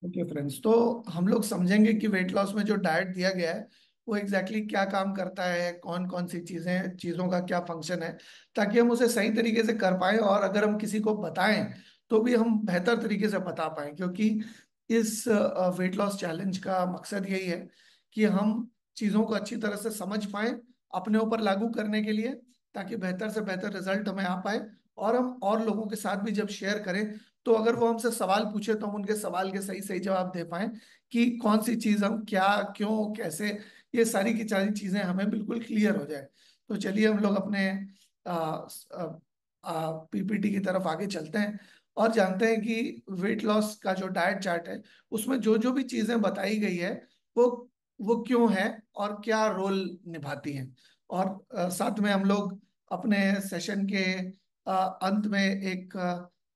Okay friends, तो हम लोग समझेंगे कि वेट लॉस में जो डाइट दिया गया है वो एग्जैक्टली exactly क्या काम करता है, कौन कौन सी चीज़ों का क्या फंक्शन है, ताकि हम उसे सही तरीके से कर पाएं। और अगर हम किसी को बताएं तो भी हम बेहतर तरीके से बता पाएं, क्योंकि इस वेट लॉस चैलेंज का मकसद यही है कि हम चीज़ों को अच्छी तरह से समझ पाएं अपने ऊपर लागू करने के लिए, ताकि बेहतर से बेहतर रिजल्ट हमें आ पाए। और हम और लोगों के साथ भी जब शेयर करें तो अगर वो हमसे सवाल पूछे तो हम उनके सवाल के सही सही जवाब दे पाएं कि कौन सी चीज हम क्या, क्यों, कैसे, ये सारी की सारी चीजें हमें बिल्कुल क्लियर हो जाए। तो चलिए हम लोग अपने पीपीटी की तरफ आगे चलते हैं और जानते हैं कि वेट लॉस का जो डाइट चार्ट है उसमें जो जो भी चीजें बताई गई है वो वो क्यों है और क्या रोल निभाती हैं। और साथ में हम लोग अपने सेशन के अंत में एक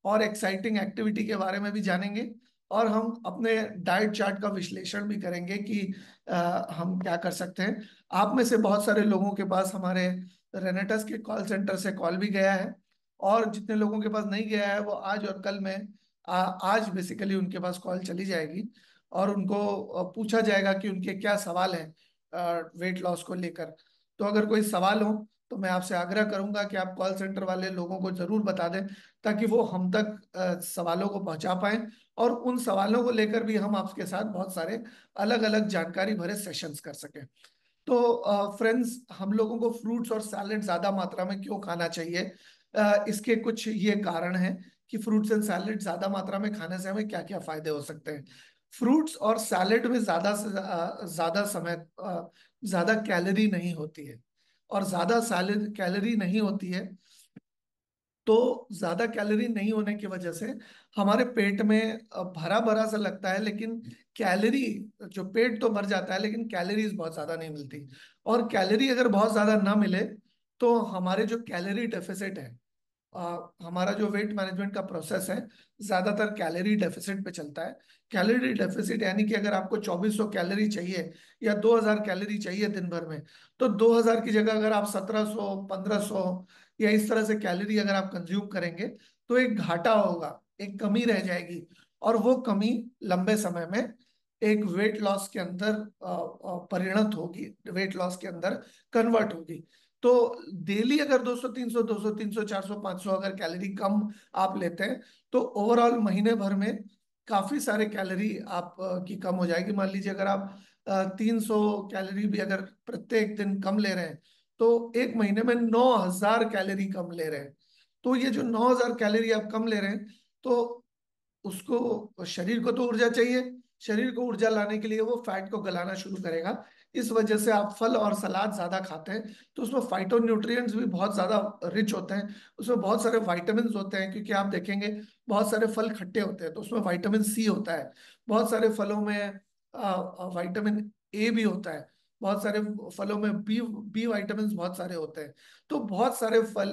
और एक्साइटिंग एक्टिविटी के बारे में भी जानेंगे। और हम अपने डाइट चार्ट का विश्लेषण भी करेंगे कि हम क्या कर सकते हैं। आप में से बहुत सारे लोगों के पास हमारे रेनेटस के कॉल सेंटर से कॉल भी गया है, और जितने लोगों के पास नहीं गया है वो आज और कल में आज बेसिकली उनके पास कॉल चली जाएगी और उनको पूछा जाएगा कि उनके क्या सवाल हैं वेट लॉस को लेकर। तो अगर कोई सवाल हो तो मैं आपसे आग्रह करूंगा कि आप कॉल सेंटर वाले लोगों को जरूर बता दें, ताकि वो हम तक सवालों को पहुंचा पाएं। और उन सवालों को लेकर भी हम आपके साथ बहुत सारे अलग अलग जानकारी भरे सेशंस कर सकें। तो फ्रेंड्स, हम लोगों को फ्रूट्स और सैलेड ज्यादा मात्रा में क्यों खाना चाहिए? इसके कुछ ये कारण हैं कि फ्रूट्स एंड सैलेड ज्यादा मात्रा में खाने से हमें क्या क्या फायदे हो सकते हैं। फ्रूट्स और सैलेड में ज्यादा से ज्यादा समय ज्यादा कैलोरी नहीं होती है। और ज्यादा सैलेड कैलोरी नहीं होती है तो ज्यादा कैलोरी नहीं होने की वजह से हमारे पेट में भरा भरा सा लगता है, लेकिन कैलोरी, जो पेट तो भर जाता है लेकिन कैलोरीज बहुत ज्यादा नहीं मिलती। और कैलोरी अगर बहुत ज्यादा ना मिले तो हमारे जो कैलोरी डेफिसिट है, हमारा जो वेट मैनेजमेंट का प्रोसेस है ज्यादातर कैलोरी डेफिसिट पे चलता है। कैलोरी डेफिसिट यानी कि अगर आपको 2400 कैलोरी चाहिए या 2000 कैलोरी चाहिए दिन भर में, तो 2000 की जगह अगर आप 1700, 1500 या इस तरह से कैलोरी अगर आप कंज्यूम करेंगे तो एक घाटा होगा, एक कमी रह जाएगी। और वो कमी लंबे समय में एक वेट लॉस के अंदर परिणत होगी, वेट लॉस के अंदर कन्वर्ट होगी। तो डेली अगर 200 300 200 300 400 500 अगर कैलोरी कम आप लेते हैं तो ओवरऑल महीने भर में काफी सारे कैलोरी आप की कम हो जाएगी। मान लीजिए अगर आप 300 कैलोरी भी अगर प्रत्येक दिन कम ले रहे हैं तो एक महीने में 9000 कैलोरी कम ले रहे हैं। तो ये जो 9000 कैलोरी आप कम ले रहे हैं, तो उसको, शरीर को तो ऊर्जा चाहिए, शरीर को ऊर्जा लाने के लिए वो फैट को गलाना शुरू करेगा। इस वजह से आप फल और सलाद ज्यादा खाते हैं तो उसमें फाइटो न्यूट्रिएंट्स भी बहुत ज्यादा रिच होते हैं, उसमें बहुत सारे वाइटामिन होते हैं। क्योंकि आप देखेंगे बहुत सारे फल खट्टे होते हैं तो उसमें विटामिन सी होता है, बहुत सारे फलों में विटामिन ए भी होता है, बहुत सारे फलों में बी बी विटामिन बहुत सारे होते हैं। तो बहुत सारे फल,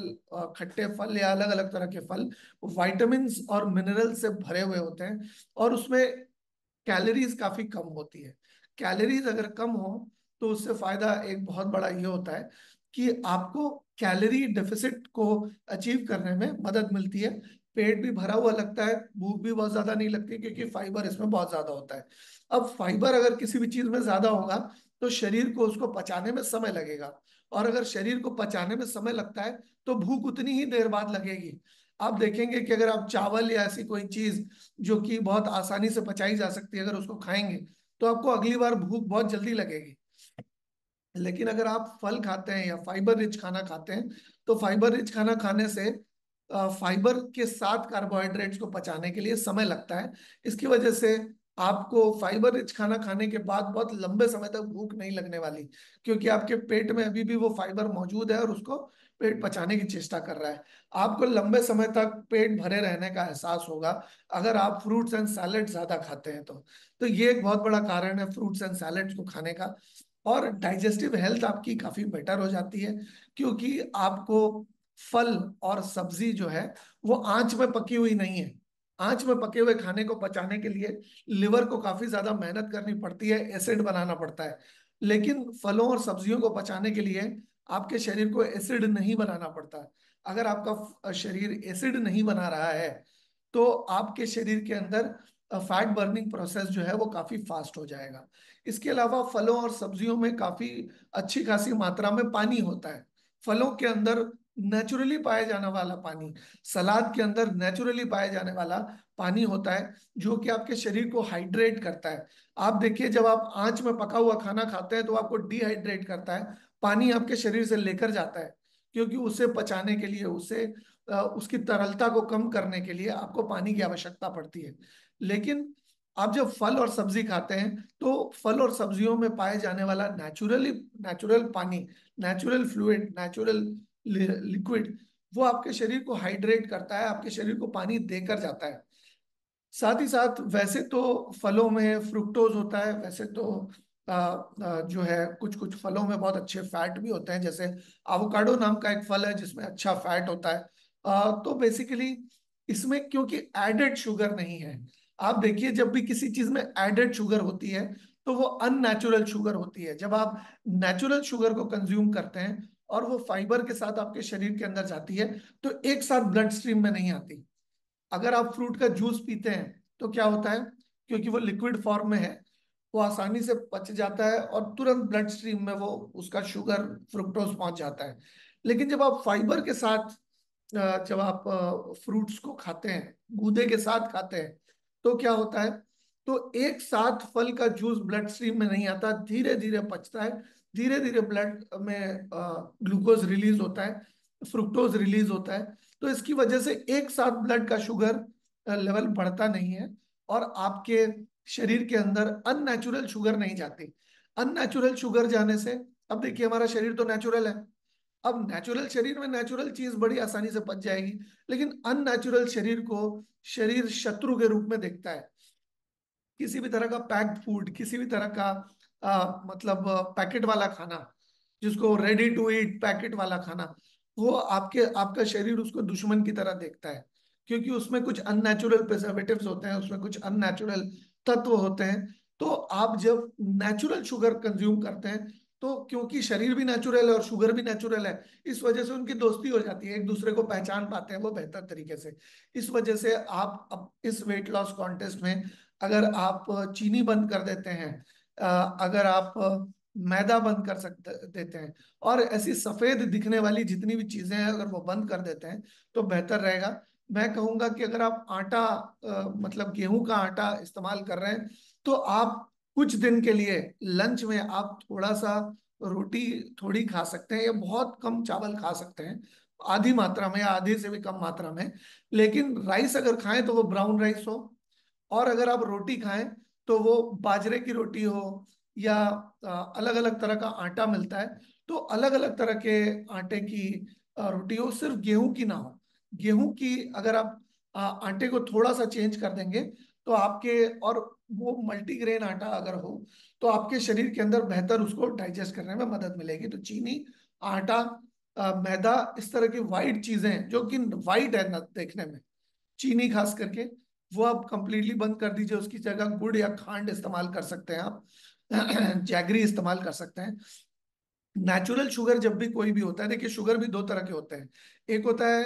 खट्टे फल या अलग अलग तरह के फल विटामिन्स और मिनरल से भरे हुए होते हैं। और उसमें कैलोरीज काफी कम होती है। कैलोरीज अगर कम हो तो उससे फायदा एक बहुत बड़ा ये होता है कि आपको कैलोरी डेफिसिट को अचीव करने में मदद मिलती है। पेट भी भरा हुआ लगता है, भूख भी बहुत ज्यादा नहीं लगती, क्योंकि फाइबर इसमें बहुत ज्यादा होता है। अब फाइबर अगर किसी भी चीज में ज्यादा होगा तो शरीर को उसको पचाने में समय लगेगा। और अगर शरीर को पचाने में समय लगता है तो भूख उतनी ही देर बाद लगेगी। आप देखेंगे कि अगर आप चावल या ऐसी कोई चीज जो कि बहुत आसानी से पचाई जा सकती है अगर उसको खाएंगे तो आपको अगली बार भूख बहुत जल्दी लगेगी। लेकिन अगर आप फल खाते हैं या फाइबर रिच खाना खाते हैं तो फाइबर रिच खाना खाने से फाइबर के साथ कार्बोहाइड्रेट्स को पचाने के लिए समय लगता है। इसकी वजह से आपको फाइबर रिच खाना खाने के बाद बहुत लंबे समय तक भूख नहीं लगने वाली, क्योंकि आपके पेट में अभी भी वो फाइबर मौजूद है और उसको पेट पचाने की चेष्टा कर रहा है। आपको लंबे समय तक पेट भरे रहने का एहसास होगा अगर आप फ्रूट्स एंड सैलेड ज्यादा खाते हैं तो ये एक बहुत बड़ा कारण है फ्रूट्स एंड सैलेड्स को खाने का। और डाइजेस्टिव हेल्थ आपकी काफी बेटर हो जाती है, क्योंकि आपको फल और सब्जी जो है वो आंच में पकी हुई नहीं है। आंच में पके हुए खाने को पचाने के लिए लिवर को काफी ज्यादा मेहनत करनी पड़ती है, एसिड बनाना पड़ता है। लेकिन फलों और सब्जियों को पचाने के लिए आपके शरीर को एसिड नहीं बनाना पड़ता। अगर आपका शरीर एसिड नहीं बना रहा है तो आपके शरीर के अंदर फैट बर्निंग प्रोसेस जो है वो काफी फास्ट हो जाएगा। इसके अलावा फलों और सब्जियों में काफी अच्छी खासी मात्रा में पानी होता है। फलों के अंदर नेचुरली पाए जाने वाला पानी, सलाद के अंदर नेचुरली पाए जाने वाला पानी होता है, जो कि आपके शरीर को हाइड्रेट करता है। आप देखिए, जब आप आंच में पका हुआ खाना खाते हैं तो आपको डिहाइड्रेट करता है, पानी आपके शरीर से लेकर जाता है, क्योंकि उसे पचाने के लिए, उसे उसकी तरलता को कम करने के लिए आपको पानी की आवश्यकता पड़ती है। लेकिन आप जब फल और सब्जी खाते हैं तो फल और सब्जियों में पाए जाने वाला नेचुरल पानी, नेचुरल फ्लूइड, नेचुरल लिक्विड, वो आपके शरीर को हाइड्रेट करता है, आपके शरीर को पानी देकर जाता है। साथ ही साथ वैसे तो फलों में फ्रुक्टोज होता है, वैसे तो जो है कुछ कुछ फलों में बहुत अच्छे फैट भी होते हैं, जैसे एवोकाडो नाम का एक फल है जिसमें अच्छा फैट होता है। तो बेसिकली इसमें क्योंकि एडेड शुगर नहीं है, आप देखिए जब भी किसी चीज में एडेड शुगर होती है तो वो अननेचुरल शुगर होती है। जब आप नेचुरल शुगर को कंज्यूम करते हैं और वो फाइबर के साथ आपके शरीर के अंदर जाती है, तो एक साथ ब्लड स्ट्रीम में नहीं आती। अगर आप फ्रूट का जूस पीते हैं तो क्या होता है, क्योंकि वो लिक्विड फॉर्म में है, वो आसानी से पच जाता है और तुरंत ब्लड स्ट्रीम में वो उसका शुगर, फ्रुक्टोज पहुंच जाता है। लेकिन जब आप फाइबर के साथ जब आप फ्रूट्स को खाते हैं, गूदे के साथ खाते हैं, तो क्या होता है, तो एक साथ फल का जूस ब्लड स्ट्रीम में नहीं आता, धीरे धीरे पचता है, धीरे धीरे ब्लड में ग्लूकोज रिलीज होता है, फ्रुक्टोज रिलीज होता है। तो इसकी वजह से एक साथ ब्लड का शुगर लेवल बढ़ता नहीं है और आपके शरीर के अंदर अननेचुरल शुगर नहीं जाती। अननेचुरल शुगर जाने से, अब देखिए हमारा शरीर तो नेचुरल है, अब नेचुरल शरीर में नेचुरल चीज बड़ी आसानी से पच जाएगी, लेकिन अननेचुरल शरीर को शरीर शत्रु के रूप में देखता है। किसी भी तरह का पैक्ड फूड, किसी भी तरह का मतलब पैकेट वाला खाना, जिसको रेडी टू ईट पैकेट वाला खाना, वो आपका शरीर उसको दुश्मन की तरह देखता है, क्योंकि उसमें कुछ अननेचुरल प्रिजर्वेटिव्स होते हैं, उसमें कुछ अननेचुरल तत्व होते हैं। तो आप जब नेचुरल शुगर कंज्यूम करते हैं, तो क्योंकि शरीर भी नेचुरल है और शुगर भी नेचुरल है, इस वजह से उनकी दोस्ती हो जाती है, एक दूसरे को पहचान पाते हैं वो बेहतर तरीके से। इस वजह से आप अब इस वेट लॉस कॉन्टेस्ट में अगर आप चीनी बंद कर देते हैं, अगर आप मैदा बंद कर सकते देते हैं, और ऐसी सफेद दिखने वाली जितनी भी चीजें हैं अगर वो बंद कर देते हैं, तो बेहतर रहेगा। मैं कहूंगा कि अगर आप आटा, मतलब गेहूं का आटा इस्तेमाल कर रहे हैं, तो आप कुछ दिन के लिए लंच में आप थोड़ा सा रोटी थोड़ी खा सकते हैं, या बहुत कम चावल खा सकते हैं, आधी मात्रा में या आधी से भी कम मात्रा में। लेकिन राइस अगर खाएं तो वो ब्राउन राइस हो, और अगर आप रोटी खाएं तो वो बाजरे की रोटी हो, या अलग अलग तरह का आटा मिलता है, तो अलग अलग तरह के आटे की रोटी हो, सिर्फ गेहूं की ना हो। गेहूं की अगर आप आटे को थोड़ा सा चेंज कर देंगे तो आपके, और वो मल्टीग्रेन आटा अगर हो, तो आपके शरीर के अंदर बेहतर उसको डाइजेस्ट करने में मदद मिलेगी। तो चीनी, आटा, मैदा, इस तरह की वाइट चीजें जो कि वाइट है ना देखने में, चीनी खास करके, वो आप कंप्लीटली बंद कर दीजिए। उसकी जगह गुड़ या खांड इस्तेमाल कर सकते हैं आप, जैगरी इस्तेमाल कर सकते हैं। नेचुरल शुगर जब भी कोई भी होता है, देखिए शुगर भी दो तरह के होते हैं, एक होता है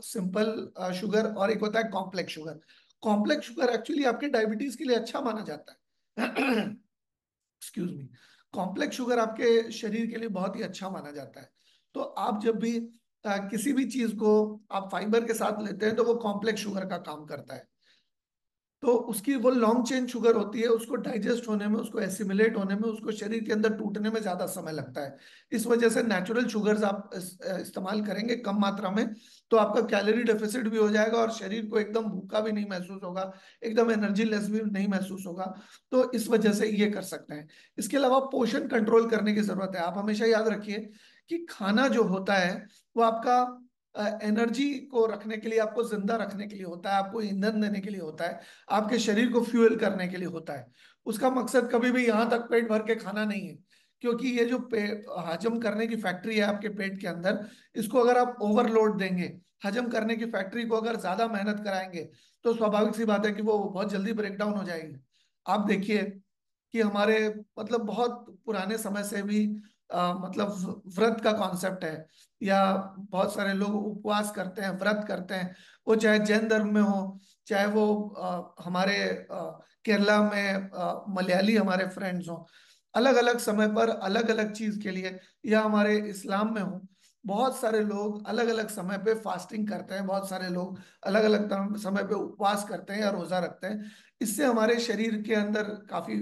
सिंपल शुगर और एक होता है complex sugar. Complex sugar actually आपके डायबिटीज के लिए अच्छा माना जाता है। Excuse me. कॉम्प्लेक्स शुगर आपके शरीर के लिए बहुत ही अच्छा माना जाता है। तो आप जब भी किसी भी चीज को आप फाइबर के साथ लेते हैं तो वो कॉम्प्लेक्स शुगर का काम करता है। तो उसकी वो लॉन्ग चेन शुगर होती है, उसको डाइजेस्ट होने में, उसको एसिमिलेट होने में, उसको शरीर के अंदर टूटने में ज्यादा समय लगता है। इस वजह से नेचुरल शुगर्स आप इस्तेमाल करेंगे कम मात्रा में, तो आपका कैलोरी डेफिसिट भी हो जाएगा और शरीर को एकदम भूखा भी नहीं महसूस होगा, एकदम एनर्जी लेस भी नहीं महसूस होगा। तो इस वजह से ये कर सकते हैं। इसके अलावा पोषण कंट्रोल करने की जरूरत है। आप हमेशा याद रखिए कि खाना जो होता है वो आपका एनर्जी को रखने के लिए, आपको जिंदा रखने के लिए होता है, आपको ईंधन देने के लिए होता है, आपके शरीर को फ्यूल करने के लिए होता है। उसका मकसद कभी भी यहां तक पेट भर के खाना नहीं है, क्योंकि ये जो हजम करने की फैक्ट्री है आपके पेट के अंदर, इसको अगर आप ओवरलोड देंगे, हजम करने की फैक्ट्री को अगर ज्यादा मेहनत कराएंगे, तो स्वाभाविक सी बात है कि वो बहुत जल्दी ब्रेक डाउन हो जाएगी। आप देखिए कि हमारे, मतलब बहुत पुराने समय से भी मतलब व्रत का कॉन्सेप्ट है, या बहुत सारे लोग उपवास करते हैं, व्रत करते हैं, वो चाहे जैन धर्म में हो, चाहे वो हमारे केरला में मलयाली हमारे फ्रेंड्स हों, अलग अलग समय पर अलग अलग चीज के लिए, या हमारे इस्लाम में हो, बहुत सारे लोग अलग अलग समय पे फास्टिंग करते हैं, बहुत सारे लोग अलग अलग समय पे उपवास करते हैं या रोजा रखते हैं। इससे हमारे शरीर के अंदर काफी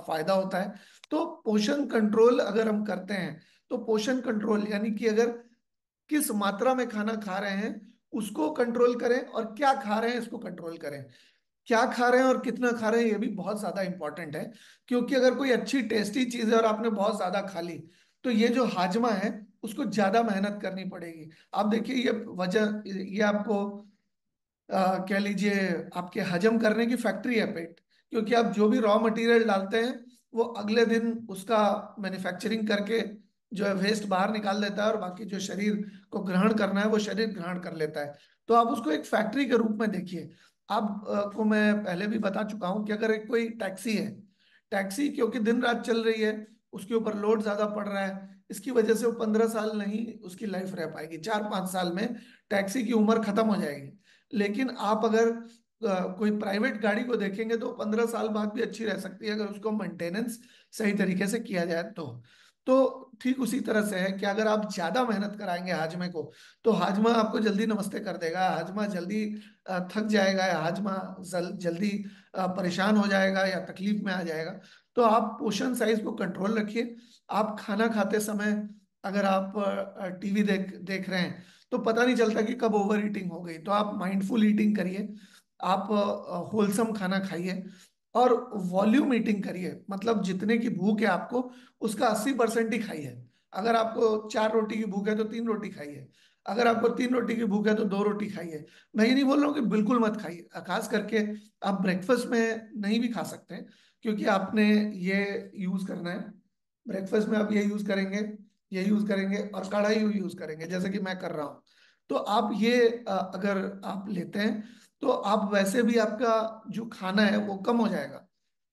फायदा होता है। तो पोषण कंट्रोल अगर हम करते हैं, तो पोषण कंट्रोल यानी कि अगर किस मात्रा में खाना खा रहे हैं उसको कंट्रोल करें, और क्या खा रहे हैं इसको कंट्रोल करें। क्या खा रहे हैं और कितना खा रहे हैं ये भी बहुत ज्यादा इंपॉर्टेंट है। क्योंकि अगर कोई अच्छी टेस्टी चीज है और आपने बहुत ज्यादा खा ली, तो ये जो हाजमा है उसको ज्यादा मेहनत करनी पड़ेगी। आप देखिए ये वजह, ये आपको कह लीजिए आपके हजम करने की फैक्ट्री है पेट। क्योंकि आप जो भी रॉ मटेरियल डालते हैं वो अगले दिन उसका मैन्युफैक्चरिंग करके जो है वेस्ट बाहर निकाल देता है, और बाकी जो शरीर को ग्रहण करना है वो शरीर ग्रहण कर लेता है। तो आप उसको एक फैक्ट्री के रूप में देखिए। आप को मैं पहले भी बता चुका हूं कि अगर एक कोई टैक्सी है, टैक्सी क्योंकि दिन रात चल रही है, उसके ऊपर लोड ज्यादा पड़ रहा है, इसकी वजह से वो 15 साल नहीं उसकी लाइफ रह पाएगी, 4-5 साल में टैक्सी की उम्र खत्म हो जाएगी। लेकिन आप अगर कोई प्राइवेट गाड़ी को देखेंगे तो 15 साल बाद भी अच्छी रह सकती है, अगर उसको मेंटेनेंस सही तरीके से किया जाए तो ठीक उसी तरह से है कि अगर आप ज्यादा मेहनत कराएंगे हाजमे को, तो हाजमा आपको जल्दी नमस्ते कर देगा, हाजमा जल्दी थक जाएगा, या हाजमा जल्दी परेशान हो जाएगा या तकलीफ में आ जाएगा। तो आप पोषण साइज को कंट्रोल रखिए। आप खाना खाते समय अगर आप टीवी देख देख रहे हैं, तो पता नहीं चलता कि कब ओवर ईटिंग हो गई। तो आप माइंडफुल ईटिंग करिए, आप होलसम खाना खाइए, और वॉल्यूम ईटिंग करिए, मतलब जितने की भूख है आपको उसका 80% ही खाइए। अगर आपको 4 रोटी की भूख है तो 3 रोटी खाइए, अगर आपको 3 रोटी की भूख है तो 2 रोटी खाइए। मैं ये नहीं बोल रहा हूँ कि बिल्कुल मत खाइए, खास करके आप ब्रेकफास्ट में नहीं भी खा सकते हैं, क्योंकि आपने ये यूज करना है। ब्रेकफास्ट में आप ये यूज करेंगे और कढ़ाई यूज करेंगे जैसे कि मैं कर रहा हूँ। तो आप ये अगर आप लेते हैं, तो आप वैसे भी आपका जो खाना है वो कम हो जाएगा।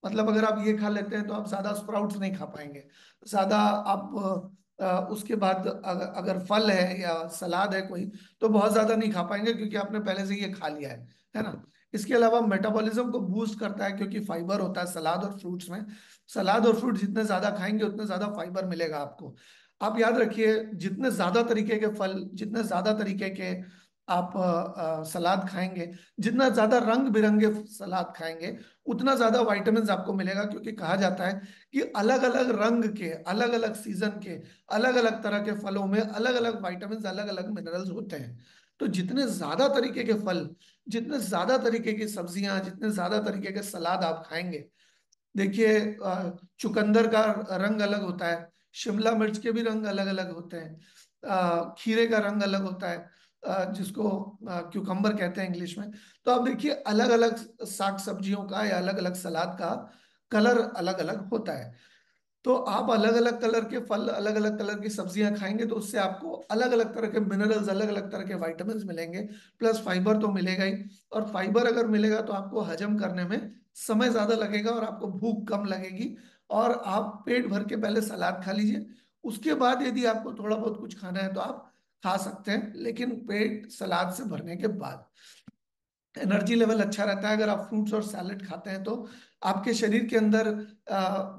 मतलब अगर आप ये खा लेते हैं तो आप ज्यादा स्प्राउट्स नहीं खा पाएंगे, ज्यादा आप उसके बाद अगर फल है या सलाद है कोई, तो बहुत ज्यादा नहीं खा पाएंगे, क्योंकि आपने पहले से ये खा लिया है ना। इसके अलावा मेटाबॉलिज्म को बूस्ट करता है, क्योंकि फाइबर होता है सलाद और फ्रूट्स में। सलाद और फ्रूट जितने ज्यादा खाएंगे उतने ज्यादा फाइबर मिलेगा आपको। आप याद रखिए, जितने ज्यादा तरीके के फल, जितने ज्यादा तरीके के आप सलाद खाएंगे, जितना ज्यादा रंग बिरंगे सलाद खाएंगे, उतना ज्यादा विटामिन आपको मिलेगा। क्योंकि कहा जाता है कि अलग अलग रंग के, अलग अलग सीजन के, अलग अलग तरह के फलों में अलग अलग विटामिन, अलग अलग मिनरल्स होते हैं। तो जितने ज्यादा तरीके के फल, जितने ज्यादा तरीके की सब्जियां, जितने ज्यादा तरीके के सलाद आप खाएंगे, देखिए चुकंदर का रंग अलग होता है, शिमला मिर्च के भी रंग अलग अलग होते हैं, खीरे का रंग अलग होता है, जिसको क्यूकम्बर कहते हैं इंग्लिश में। तो आप देखिए अलग अलग साग सब्जियों का या अलग अलग सलाद का कलर अलग अलग होता है। तो आप अलग अलग कलर के फल, अलग अलग कलर की सब्जियां खाएंगे, तो उससे आपको अलग अलग तरह के मिनरल्स, अलग अलग तरह के विटामिन मिलेंगे, प्लस फाइबर तो मिलेगा ही। और फाइबर अगर मिलेगा तो आपको हजम करने में समय ज्यादा लगेगा और आपको भूख कम लगेगी। और आप पेट भर के पहले सलाद खा लीजिए, उसके बाद यदि आपको थोड़ा बहुत कुछ खाना है तो आप खा सकते हैं, लेकिन पेट सलाद से भरने के बाद एनर्जी लेवल अच्छा रहता है। अगर आप फ्रूट्स और सैलेड खाते हैं तो आपके शरीर के अंदर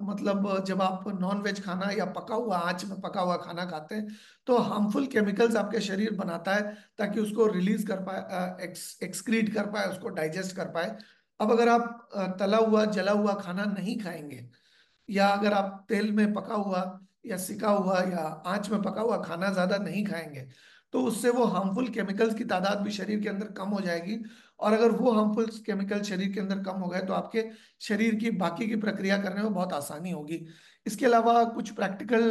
मतलब जब आप नॉन वेज खाना या पका हुआ, आंच में पका हुआ खाना खाते हैं, तो हार्मफुल केमिकल्स आपके शरीर बनाता है, ताकि उसको रिलीज कर पाए, एक्सक्रीट कर पाए, उसको डाइजेस्ट कर पाए। अब अगर आप तला हुआ जला हुआ खाना नहीं खाएंगे, या अगर आप तेल में पका हुआ या सिका हुआ या आंच में पका हुआ खाना ज्यादा नहीं खाएंगे, तो उससे वो हार्मफुल केमिकल्स की तादाद भी शरीर के अंदर कम हो जाएगी। और अगर वो हार्मफुल केमिकल शरीर के अंदर कम हो गए तो आपके शरीर की बाकी की प्रक्रिया करने में बहुत आसानी होगी। इसके अलावा कुछ प्रैक्टिकल,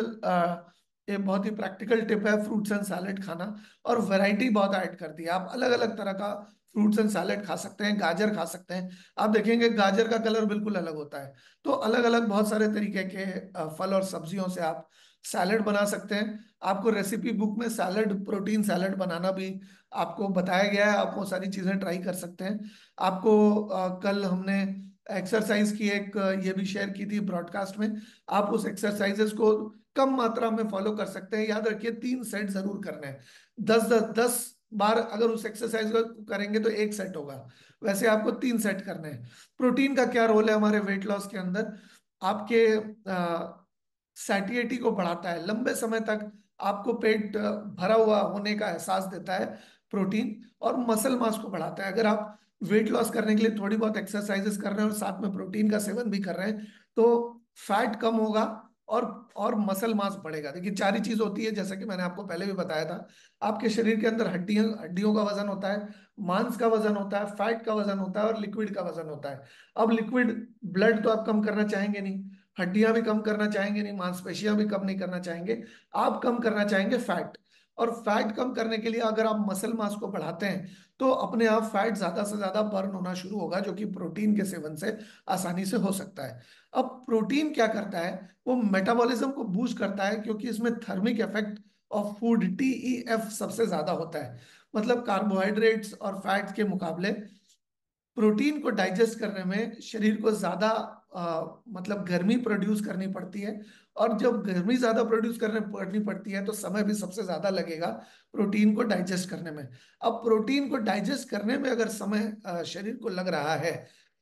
ये बहुत ही प्रैक्टिकल टिप है, फ्रूट्स एंड सैलेड खाना। और वैरायटी बहुत ऐड कर दी है, आप अलग अलग तरह का फ्रूट्स एंड सैलेड खा सकते हैं, गाजर खा सकते हैं। आप देखेंगे गाजर का कलर बिल्कुल अलग होता है। तो अलग अलग बहुत सारे तरीके के फल और सब्जियों से आप सैलेड बना सकते हैं। आपको रेसिपी बुक में सैलेड, प्रोटीन सैलेड बनाना भी आपको बताया गया है, आप वो सारी चीजें ट्राई कर सकते हैं। आपको कल हमने एक्सरसाइज की एक ये भी शेयर की थी ब्रॉडकास्ट में। आप उस एक्सरसाइजेस को कम मात्रा में फॉलो कर सकते हैं। याद रखिए 3 सेट जरूर करने हैं, 10 10 10 बार अगर उस एक्सरसाइज को करेंगे तो एक सेट होगा, वैसे आपको 3 सेट करने हैं। प्रोटीन का क्या रोल है हमारे वेट लॉस के अंदर? आपके सैटिएटी को बढ़ाता है, लंबे समय तक आपको पेट भरा हुआ होने का एहसास देता है प्रोटीन। और मसल मास को बढ़ाता है। अगर आप वेट लॉस करने के लिए थोड़ी बहुत एक्सरसाइजेस कर रहे हैं और साथ में प्रोटीन का सेवन भी कर रहे हैं, तो फैट कम होगा और मसल मास बढ़ेगा। देखिए, 4 ही चीज होती है, जैसा कि मैंने आपको पहले भी बताया था। आपके शरीर के अंदर हड्डियां, हड्डियों का वजन होता है, मांस का वजन होता है, फैट का वजन होता है और लिक्विड का वजन होता है। अब लिक्विड ब्लड तो आप कम करना चाहेंगे नहीं, हड्डियां भी कम करना चाहेंगे नहीं, मांसपेशियां भी कम नहीं करना चाहेंगे, आप कम करना चाहेंगे फैट। और फैट कम करने के लिए अगर आप मसल मास को बढ़ाते हैं तो अपने आप फैट ज्यादा से ज्यादा बर्न होना शुरू होगा, जो कि प्रोटीन के सेवन से आसानी से हो सकता है। अब प्रोटीन क्या करता है? वो मेटाबॉलिज्म को बूस्ट करता है, क्योंकि इसमें thermic effect of food, TEF, सबसे ज्यादा होता है। मतलब कार्बोहाइड्रेट्स और फैट्स के मुकाबले प्रोटीन को डाइजेस्ट करने में शरीर को ज्यादा मतलब गर्मी प्रोड्यूस करनी पड़ती है। और जब गर्मी ज्यादा प्रोड्यूस करने पड़नी पड़ती है तो समय भी सबसे ज्यादा लगेगा प्रोटीन को डाइजेस्ट करने में। अब प्रोटीन को डाइजेस्ट करने में अगर समय शरीर को लग रहा है,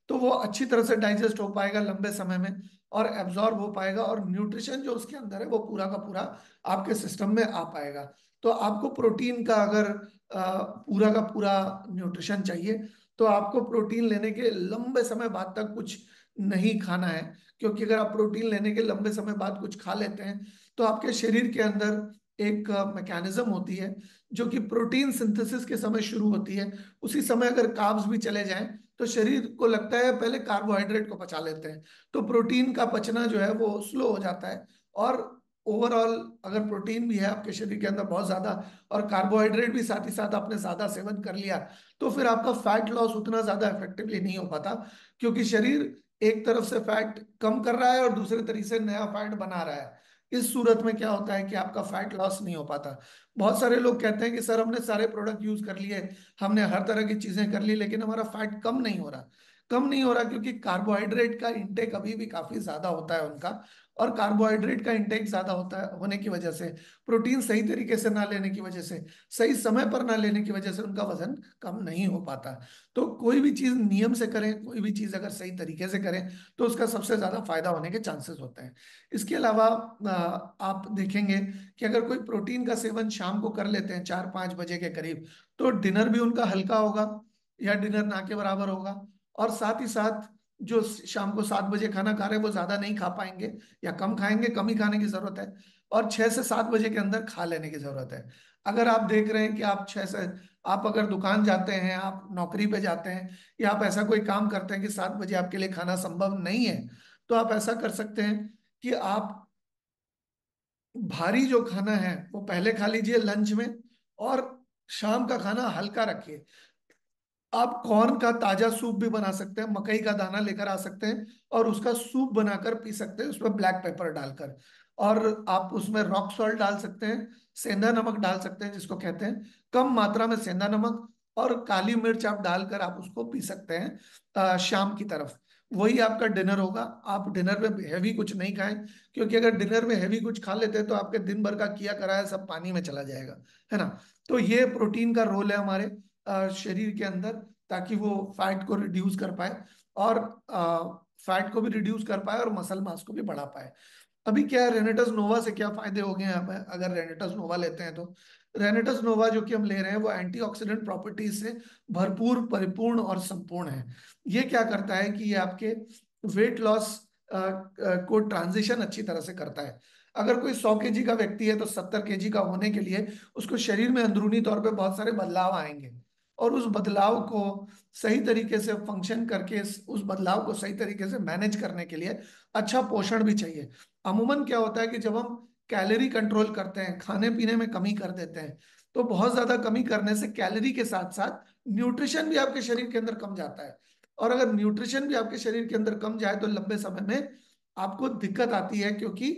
तो वो अच्छी तरह से डाइजेस्ट हो पाएगा लंबे समय में, और एब्जॉर्ब हो पाएगा, और न्यूट्रिशन जो उसके अंदर है वो पूरा का पूरा आपके सिस्टम में आ पाएगा। तो आपको प्रोटीन का अगर पूरा का पूरा न्यूट्रिशन चाहिए, तो आपको प्रोटीन लेने के लंबे समय बाद तक कुछ नहीं खाना है। क्योंकि अगर आप प्रोटीन लेने के लंबे समय बाद कुछ खा लेते हैं, तो आपके शरीर के अंदर एक मैकेनिज्म होती है जो कि प्रोटीन सिंथेसिस के समय शुरू होती है। उसी समय अगर कार्ब्स भी चले जाएं, तो शरीर को लगता है पहले कार्बोहाइड्रेट को पचा लेते हैं, तो प्रोटीन का पचना जो है वो स्लो हो जाता है। और ओवरऑल अगर प्रोटीन भी है आपके शरीर के अंदर बहुत ज्यादा, और कार्बोहाइड्रेट भी साथ ही साथ आपने ज्यादा सेवन कर लिया, तो फिर आपका फैट लॉस उतना ज्यादा इफेक्टिवली नहीं हो पाता। क्योंकि शरीर एक तरफ से फैट कम कर रहा है और दूसरे तरीके से नया फैट बना रहा है। इस सूरत में क्या होता है कि आपका फैट लॉस नहीं हो पाता। बहुत सारे लोग कहते हैं कि सर, हमने सारे प्रोडक्ट यूज कर लिए, हमने हर तरह की चीजें कर ली, लेकिन हमारा फैट कम नहीं हो रहा। कम नहीं हो रहा क्योंकि कार्बोहाइड्रेट का इंटेक अभी भी काफी ज्यादा होता है उनका। और कार्बोहाइड्रेट का इंटेक ज्यादा होता है होने की वजह से, प्रोटीन सही तरीके से ना लेने की वजह से, सही समय पर ना लेने की वजह से उनका वजन कम नहीं हो पाता। तो कोई भी चीज नियम से करें, कोई भी चीज अगर सही तरीके से करें, तो उसका सबसे ज्यादा फायदा होने के चांसेस होते हैं। इसके अलावा आप देखेंगे कि अगर कोई प्रोटीन का सेवन शाम को कर लेते हैं 4-5 बजे के करीब, तो डिनर भी उनका हल्का होगा, या डिनर ना के बराबर होगा। और साथ ही साथ जो शाम को 7 बजे खाना खा रहे हैं वो ज्यादा नहीं खा पाएंगे, या कम खाएंगे, कम ही खाने की जरूरत है। और 6 से 7 बजे के अंदर खा लेने की जरूरत है। अगर आप देख रहे हैं कि आप 6 से, आप अगर दुकान जाते हैं, आप नौकरी पे जाते हैं, या आप ऐसा कोई काम करते हैं कि 7 बजे आपके लिए खाना संभव नहीं है, तो आप ऐसा कर सकते हैं कि आप भारी जो खाना है वो पहले खा लीजिए लंच में, और शाम का खाना हल्का रखिए। आप कॉर्न का ताजा सूप भी बना सकते हैं, मकई का दाना लेकर आ सकते हैं और उसका सूप बनाकर पी सकते हैं, उसमें ब्लैक पेपर डालकर। और आप उसमें रॉक सॉल्ट डाल सकते हैं, सेंधा नमक डाल सकते हैं जिसको कहते हैं, कम मात्रा में सेंधा नमक, और काली मिर्च आप डालकर आप उसको पी सकते हैं शाम की तरफ। वही आपका डिनर होगा। आप डिनर में हैवी कुछ नहीं खाएं, क्योंकि अगर डिनर में हैवी कुछ खा लेते हैं तो आपके दिन भर का किया कराया सब पानी में चला जाएगा, है ना। तो ये प्रोटीन का रोल है हमारे शरीर के अंदर, ताकि वो फैट को रिड्यूस कर पाए, और फैट को भी रिड्यूस कर पाए और मसल मास को भी बढ़ा पाए। अभी क्या है, रेनेटस नोवा से क्या फायदे हो गए हैं हमें अगर रेनेटस नोवा लेते हैं तो? रेनेटस नोवा जो कि हम ले रहे हैं वो एंटीऑक्सीडेंट प्रॉपर्टीज से भरपूर, परिपूर्ण और संपूर्ण है। ये क्या करता है कि ये आपके वेट लॉस को ट्रांजिशन अच्छी तरह से करता है। अगर कोई 100 kg का व्यक्ति है, तो 70 kg का होने के लिए उसको शरीर में अंदरूनी तौर पे बहुत सारे बदलाव आएंगे। और उस बदलाव को सही तरीके से फंक्शन करके, उस बदलाव को सही तरीके से मैनेज करने के लिए अच्छा पोषण भी चाहिए। अमूमन क्या होता है कि जब हम कैलोरी कंट्रोल करते हैं, खाने पीने में कमी कर देते हैं, तो बहुत ज्यादा कमी करने से कैलोरी के साथ साथ न्यूट्रिशन भी आपके शरीर के अंदर कम जाता है। और अगर न्यूट्रिशन भी आपके शरीर के अंदर कम जाए तो लंबे समय में आपको दिक्कत आती है, क्योंकि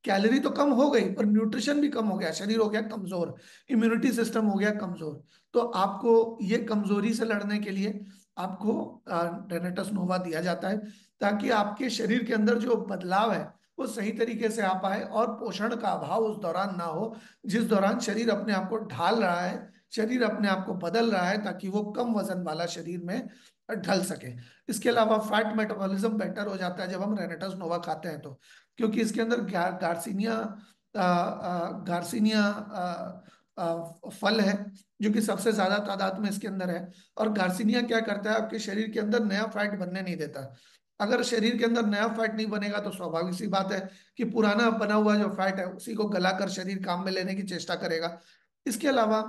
कैलोरी तो कम हो गई पर न्यूट्रिशन भी कम हो गया, शरीर हो गया कमजोर, इम्यूनिटी सिस्टम हो गया कमजोर। तो आपको ये कमजोरी से लड़ने के लिए आपको रेनेटस नोवा दिया जाता है, ताकि आपके शरीर के अंदर जो बदलाव है वो सही तरीके से आ पाए और पोषण का अभाव उस दौरान ना हो, जिस दौरान शरीर अपने आप को ढाल रहा है शरीर अपने आप को बदल रहा है ताकि वो कम वजन वाला शरीर में ढल सके। इसके अलावा फैट मेटाबॉलिज्म बेटर हो जाता है जब हम रेनेटस नोवा खाते हैं तो, क्योंकि इसके अंदर गार्सिनिया गार्सिनिया फल है जो कि सबसे ज्यादा तादाद में इसके अंदर है। और गार्सिनिया क्या करता है, आपके शरीर के अंदर नया फैट बनने नहीं देता। अगर शरीर के अंदर नया फैट नहीं बनेगा तो स्वाभाविक सी बात है कि पुराना बना हुआ जो फैट है उसी को गलाकर शरीर काम में लेने की चेष्टा करेगा। इसके अलावा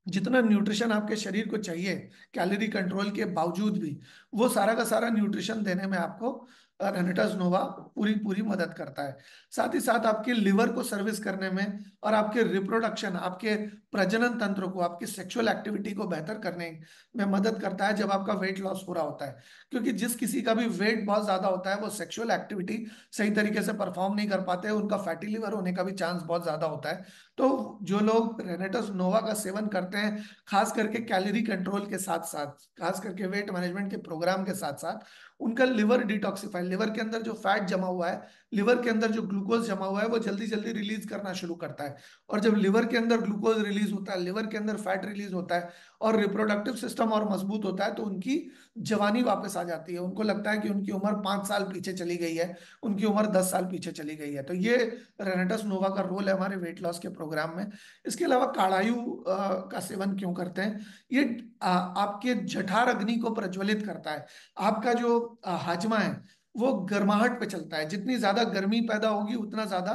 जितना न्यूट्रिशन आपके शरीर को चाहिए कैलोरी कंट्रोल के बावजूद भी, वो सारा का सारा न्यूट्रिशन देने में आपको रेनिटास नोवा पूरी पूरी मदद करता है। साथ ही साथ आपके लिवर को सर्विस करने में और आपके रिप्रोडक्शन, आपके प्रजनन तंत्र को, आपकी सेक्सुअल एक्टिविटी को बेहतर करने में मदद करता है जब आपका वेट लॉस पूरा होता है। क्योंकि जिस किसी का भी वेट बहुत ज्यादा होता है वो सेक्सुअल एक्टिविटी सही तरीके से परफॉर्म नहीं कर पाते, उनका फैटी लिवर होने का भी चांस बहुत ज्यादा होता है। तो जो लोग रेनेटस नोवा का सेवन करते हैं, खास करके कैलोरी कंट्रोल के साथ साथ, खास करके वेट मैनेजमेंट के प्रोग्राम के साथ साथ, उनका लिवर डिटॉक्सिफाई, लिवर के अंदर जो फैट जमा हुआ है, लिवर के अंदर जो ग्लूकोज जमा हुआ है वो जल्दी जल्दी रिलीज करना शुरू करता है। और जब लिवर के अंदर ग्लूकोज रिलीज होता है, लिवर के अंदर फैट रिलीज होता है और रिप्रोडक्टिव सिस्टम और मजबूत होता है, तो उनकी जवानी वापस आ जाती है। उनको लगता है कि उनकी उम्र 5 साल पीछे चली गई है, उनकी उम्र 10 साल पीछे चली गई है। तो ये रेनेटस नोवा का रोल है हमारे वेट लॉस के प्रोग्राम में। इसके अलावा काढ़ायु का सेवन क्यों करते हैं, ये आपके जठर अग्नि को प्रज्वलित करता है। आपका जो हाजमा है वो गर्माहट पे चलता है, जितनी ज्यादा गर्मी पैदा होगी उतना ज्यादा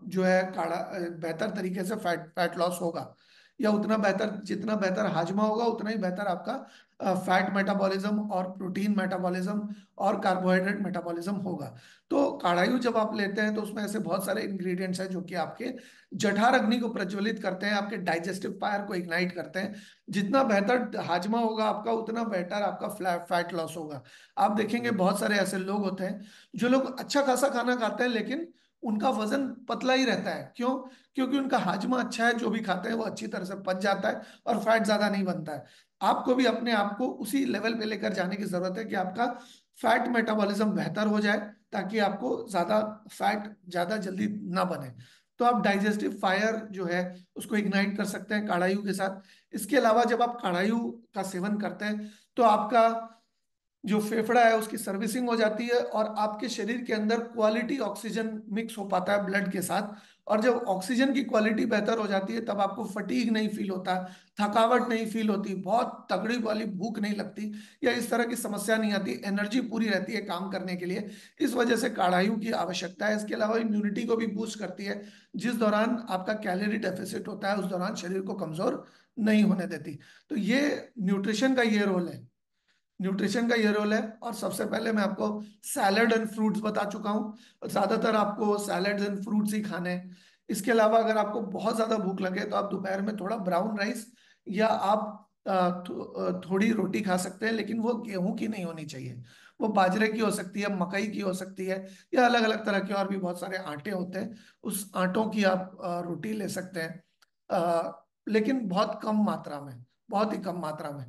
जो है काढ़ा बेहतर तरीके से फैट फैट लॉस होगा, या उतना बेहतर, जितना बेहतर हाजमा होगा उतना ही बेहतर आपका फैट मेटाबॉलिज्म और प्रोटीन मेटाबॉलिज्म और कार्बोहाइड्रेट मेटाबॉलिज्म होगा। तो काढ़ायु जब आप लेते हैं तो उसमें ऐसे बहुत सारे इंग्रेडिएंट्स हैं जो कि आपके जठर अग्नि को प्रज्वलित करते हैं, आपके डाइजेस्टिव फायर को इग्नाइट करते हैं। जितना बेहतर हाजमा होगा आपका उतना बेहतर आपका फैट लॉस होगा। आप देखेंगे बहुत सारे ऐसे लोग होते हैं, जो लोग अच्छा खासा खाना खाते हैं लेकिन उनका वजन पतला ही रहता है। क्यों? क्योंकि उनका हाजमा अच्छा है, जो भी खाते हैं वो अच्छी तरह से पच जाता है और फैट ज्यादा नहीं बनता है। आपको भी अपने आप को उसी लेवल पे लेकर जाने की जरूरत है कि आपका फैट मेटाबॉलिज्म बेहतर हो जाए, ताकि आपको ज्यादा फैट ज्यादा जल्दी ना बने। तो आप डाइजेस्टिव फायर जो है उसको इग्नाइट कर सकते हैं काढ़ायु के साथ। इसके अलावा जब आप काढ़ायु का सेवन करते हैं तो आपका जो फेफड़ा है उसकी सर्विसिंग हो जाती है और आपके शरीर के अंदर क्वालिटी ऑक्सीजन मिक्स हो पाता है ब्लड के साथ। और जब ऑक्सीजन की क्वालिटी बेहतर हो जाती है तब आपको फटीग नहीं फील होता, थकावट नहीं फील होती, बहुत तगड़ी वाली भूख नहीं लगती, या इस तरह की समस्या नहीं आती, एनर्जी पूरी रहती है काम करने के लिए। इस वजह से काढ़ायु की आवश्यकता है। इसके अलावा इम्यूनिटी को भी बूस्ट करती है, जिस दौरान आपका कैलोरी डेफिसिट होता है उस दौरान शरीर को कमजोर नहीं होने देती। तो ये न्यूट्रिशन का ये रोल है, न्यूट्रिशन का ये रोल है। और सबसे पहले मैं आपको सैलड एंड फ्रूट्स बता चुका हूँ, ज्यादातर आपको सैलड्स एंड फ्रूट्स ही खाने हैं। इसके अलावा अगर आपको बहुत ज्यादा भूख लगे तो आप दोपहर में थोड़ा ब्राउन राइस या आप थोड़ी रोटी खा सकते हैं, लेकिन वो गेहूं की नहीं होनी चाहिए। वो बाजरे की हो सकती है, मकई की हो सकती है, या अलग अलग तरह के और भी बहुत सारे आटे होते हैं, उस आटों की आप रोटी ले सकते हैं, लेकिन बहुत कम मात्रा में, बहुत ही कम मात्रा में।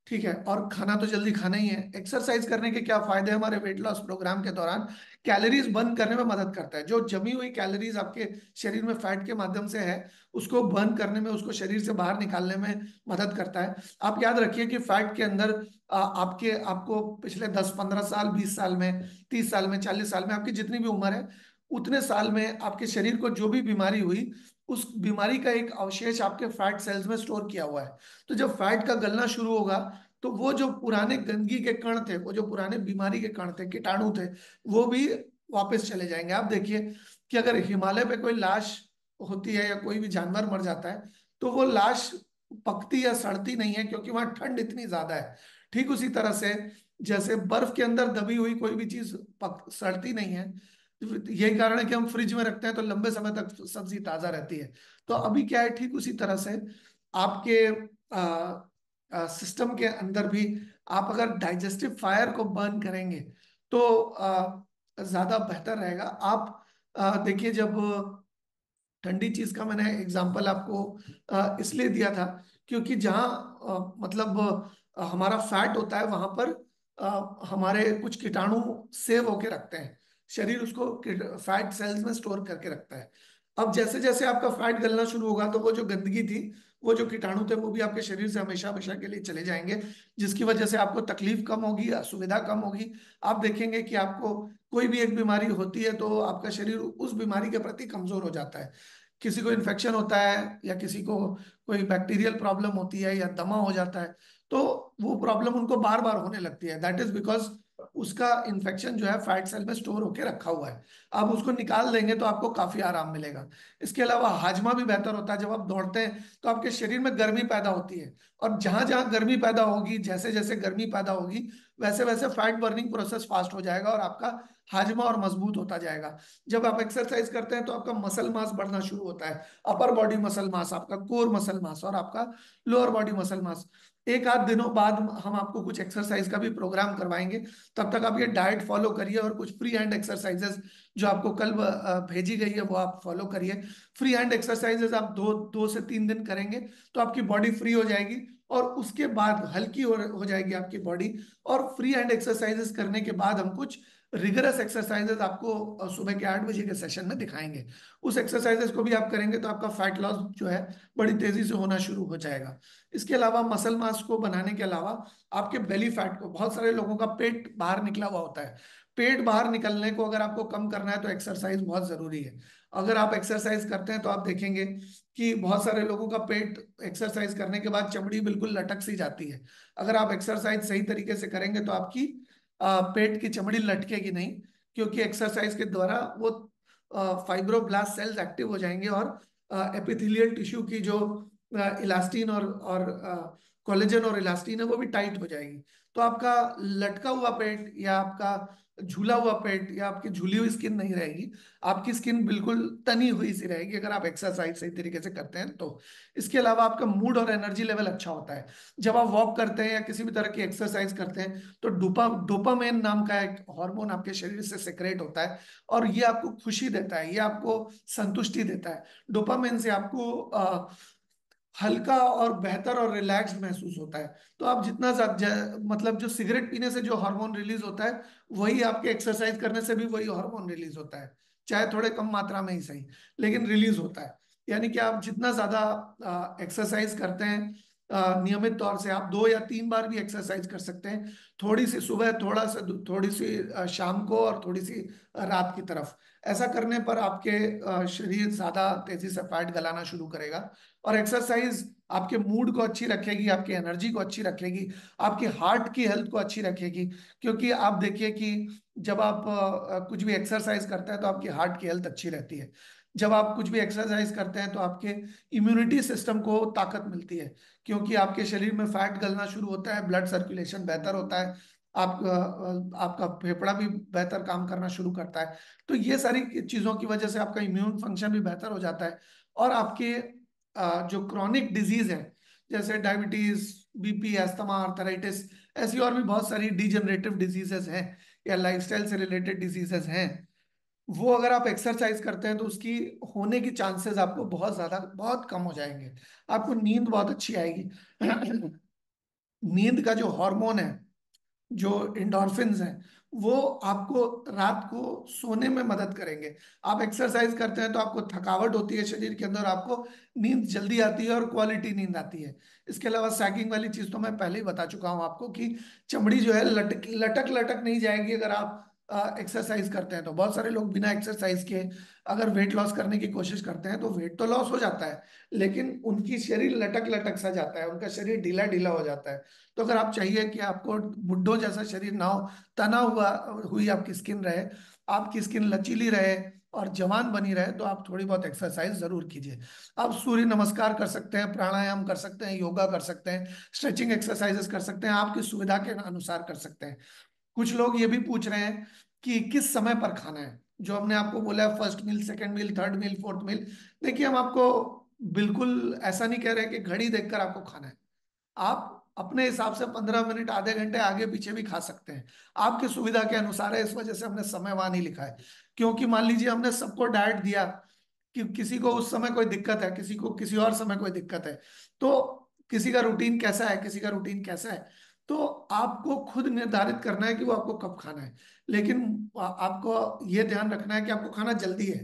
ठीक है। और खाना तो जल्दी खाना ही है। एक्सरसाइज करने के क्या फायदे हैं हमारे वेट लॉस प्रोग्राम के दौरान? कैलोरीज बर्न करने में मदद करता है। जो जमी हुई कैलोरीज आपके शरीर में फैट के माध्यम से है उसको बर्न करने में, उसको शरीर से बाहर निकालने में मदद करता है। आप याद रखिए कि फैट के अंदर आपको पिछले 10 15 साल, 20 साल में, 30 साल में, 40 साल में, आपकी जितनी भी उम्र है उतने साल में आपके शरीर को जो भी बीमारी हुई उस बीमारी का एक अवशेष आपके फैट सेल्स में स्टोर किया हुआ है। तो जब फैट का गलना शुरू होगा तो वो जो पुराने गंदगी के कण थे, वो जो पुराने बीमारी के कण थे, कीटाणु थे, वो भी वापस चले जाएंगे। आप देखिए कि अगर हिमालय पे कोई लाश होती है या कोई भी जानवर मर जाता है तो वो लाश पकती या सड़ती नहीं है, क्योंकि वहां ठंड इतनी ज्यादा है। ठीक उसी तरह से जैसे बर्फ के अंदर दबी हुई कोई भी चीज पक सड़ती नहीं है, यही कारण है कि हम फ्रिज में रखते हैं तो लंबे समय तक सब्जी ताजा रहती है। तो अभी क्या है, ठीक उसी तरह से आपके सिस्टम के अंदर भी आप अगर डाइजेस्टिव फायर को बर्न करेंगे तो ज्यादा बेहतर रहेगा। आप देखिए, जब ठंडी चीज का मैंने एग्जांपल आपको इसलिए दिया था क्योंकि जहाँ मतलब हमारा फैट होता है वहां पर हमारे कुछ कीटाणु सेव होके रखते हैं, शरीर उसको फैट सेल्स में स्टोर करके रखता है। अब जैसे जैसे आपका फैट गलना शुरू होगा तो वो जो गंदगी थी, वो जो कीटाणु थे, वो भी आपके शरीर से हमेशा हमेशा के लिए चले जाएंगे, जिसकी वजह से आपको तकलीफ कम होगी, असुविधा कम होगी। आप देखेंगे कि आपको कोई भी एक बीमारी होती है तो आपका शरीर उस बीमारी के प्रति कमजोर हो जाता है। किसी को इन्फेक्शन होता है, या किसी को कोई बैक्टीरियल प्रॉब्लम होती है, या दमा हो जाता है, तो वो प्रॉब्लम उनको बार बार होने लगती है। दैट इज बिकॉज उसका इन्फेक्शन जो है फैट सेल में स्टोर होके रखा हुआ है। आप उसको निकाल देंगे तो आपको काफी आराम मिलेगा। इसके अलावा हाजमा भी बेहतर होता है। जब आप दौड़ते हैं तो आपके शरीर में गर्मी पैदा होती है, और जहां जहां गर्मी पैदा होगी, जैसे जैसे गर्मी पैदा होगी, वैसे वैसे फैट बर्निंग प्रोसेस फास्ट हो जाएगा और आपका हाजमा और मजबूत होता जाएगा। जब आप एक्सरसाइज करते हैं तो आपका मसल मास बढ़ना शुरू होता है। अपर बॉडी मसल मास, आपका कोर मसल मास, और आपका लोअर बॉडी मसल मास। एक आध दिनों बाद हम आपको कुछ एक्सरसाइज का भी प्रोग्राम करवाएंगे। तब तक आप ये डाइट फॉलो करिए, और कुछ फ्री हैंड एक्सरसाइजेस जो आपको कल भेजी गई है वो आप फॉलो करिए। फ्री हैंड एक्सरसाइजेस आप 2 से 3 दिन करेंगे तो आपकी बॉडी फ्री हो जाएगी, और उसके बाद हल्की हो जाएगी आपकी बॉडी। और फ्री हैंड एक्सरसाइजेस करने के बाद हम कुछ रिगरस एक्सरसाइजेस आपको सुबह के 8 बजे के सेशन में दिखाएंगे। उस एक्सरसाइजेस को भी आप करेंगे तो आपका फैट लॉस जो है बड़ी तेजी से होना शुरू हो जाएगा। इसके अलावा मसल मास को बनाने के अलावा आपके बेली फैट को, बहुत सारे लोगों का पेट बाहर निकला हुआ होता है, पेट बाहर निकलने को अगर आपको कम करना है तो एक्सरसाइज बहुत जरूरी है। अगर आप एक्सरसाइज करते हैं तो आप देखेंगे कि बहुत सारे लोगों का पेट एक्सरसाइज करने के बाद चमड़ी बिल्कुल लटक सी जाती है। अगर आप एक्सरसाइज सही तरीके से करेंगे तो आपकी पेट की चमड़ी लटकेगी नहीं, क्योंकि एक्सरसाइज के द्वारा वो फाइब्रोब्लास्ट सेल्स एक्टिव हो जाएंगे, और एपिथेलियल टिश्यू की जो इलास्टिन और कोलेजन और इलास्टिन है वो भी टाइट हो जाएगी। तो आपका लटका हुआ पेट, या आपका झूला हुआ पेट, या आपकी झूली हुई स्किन नहीं रहेगी। आपकी स्किन बिल्कुल तनी हुई सी रहेगी अगर आप एक्सरसाइज सही तरीके से करते हैं तो। इसके अलावा आपका मूड और एनर्जी लेवल अच्छा होता है। जब आप वॉक करते हैं या किसी भी तरह की एक्सरसाइज करते हैं तो डोपामेन नाम का एक हार्मोन आपके शरीर से सेक्रेट होता है, और ये आपको खुशी देता है, ये आपको संतुष्टि देता है। डोपामेन से आपको हल्का और बेहतर और रिलैक्स महसूस होता है। तो आप जितना मतलब जो सिगरेट पीने से जो हार्मोन रिलीज होता है, वही आपके एक्सरसाइज करने से भी वही हार्मोन रिलीज होता है, चाहे थोड़े कम मात्रा में ही सही, लेकिन रिलीज होता है। यानी कि आप जितना ज्यादा एक्सरसाइज करते हैं, नियमित तौर से आप 2 या 3 बार भी एक्सरसाइज कर सकते हैं। थोड़ी सी सुबह, थोड़ी सी शाम को, और थोड़ी सी रात की तरफ। ऐसा करने पर आपके शरीर ज्यादा तेजी से फैट गलाना शुरू करेगा। और एक्सरसाइज आपके मूड को अच्छी रखेगी, आपकी एनर्जी को अच्छी रखेगी, आपकी हार्ट की हेल्थ को अच्छी रखेगी। क्योंकि आप देखिए कि जब आप कुछ भी एक्सरसाइज करते हैं तो आपकी हार्ट की हेल्थ अच्छी रहती है। जब आप कुछ भी एक्सरसाइज करते हैं तो आपके इम्यूनिटी सिस्टम को ताकत मिलती है, क्योंकि आपके शरीर में फैट गलना शुरू होता है, ब्लड सर्कुलेशन बेहतर होता है, आप आपका फेफड़ा भी बेहतर काम करना शुरू करता है। तो ये सारी चीजों की वजह से आपका इम्यून फंक्शन भी बेहतर हो जाता है। और आपके जो क्रॉनिक डिजीज है, जैसे डायबिटीज, बीपी, अस्थमा, आर्थराइटिस, ऐसी और भी बहुत सारी डिजेनरेटिव डिजीजेस हैं, या लाइफस्टाइल से रिलेटेड डिजीजेस हैं, वो अगर आप एक्सरसाइज करते हैं तो उसकी होने की चांसेस आपको बहुत ज्यादा, बहुत कम हो जाएंगे। आपको नींद बहुत अच्छी आएगी। नींद का जो हार्मोन है, जो इंडोर्फिन्स हैं, वो आपको रात को सोने में मदद करेंगे। आप एक्सरसाइज करते हैं तो आपको थकावट होती है शरीर के अंदर, आपको नींद जल्दी आती है और क्वालिटी नींद आती है। इसके अलावा सैगिंग वाली चीज तो मैं पहले ही बता चुका हूं आपको कि चमड़ी जो है लटक लटक लटक नहीं जाएगी अगर आप एक्सरसाइज करते हैं तो। बहुत सारे लोग बिना एक्सरसाइज के अगर वेट लॉस करने की कोशिश करते हैं तो वेट तो लॉस हो जाता है, लेकिन उनकी शरीर लटक लटक सा जाता है, उनका शरीर ढीला ढीला हो जाता है। तो अगर आप चाहिए कि आपको बुड्ढों जैसा शरीर ना हो, तना हुई आपकी स्किन रहे, आपकी स्किन लचीली रहे और जवान बनी रहे, तो आप थोड़ी बहुत एक्सरसाइज जरूर कीजिए। आप सूर्य नमस्कार कर सकते हैं, प्राणायाम कर सकते हैं, योगा कर सकते हैं, स्ट्रेचिंग एक्सरसाइजेस कर सकते हैं, आपकी सुविधा के अनुसार कर सकते हैं। कुछ लोग ये भी पूछ रहे हैं कि किस समय पर खाना है, जो हमने आपको बोला है, फर्स्ट मील, सेकंड मील, थर्ड मील, फोर्थ मील। देखिए, हम आपको बिल्कुल ऐसा नहीं कह रहे कि घड़ी देखकर आपको खाना है। आप अपने हिसाब से 15 मिनट, आधे घंटे आगे पीछे भी खा सकते हैं, आपकी सुविधा के अनुसार है। इस वजह से हमने समय वहां नहीं लिखा है, क्योंकि मान लीजिए हमने सबको डाइट दिया कि किसी को उस समय कोई दिक्कत है, किसी को किसी और समय कोई दिक्कत है, तो किसी का रूटीन कैसा है, किसी का रूटीन कैसा है, तो आपको खुद निर्धारित करना है कि वो आपको कब खाना है। लेकिन आपको ये ध्यान रखना है कि आपको खाना जल्दी है।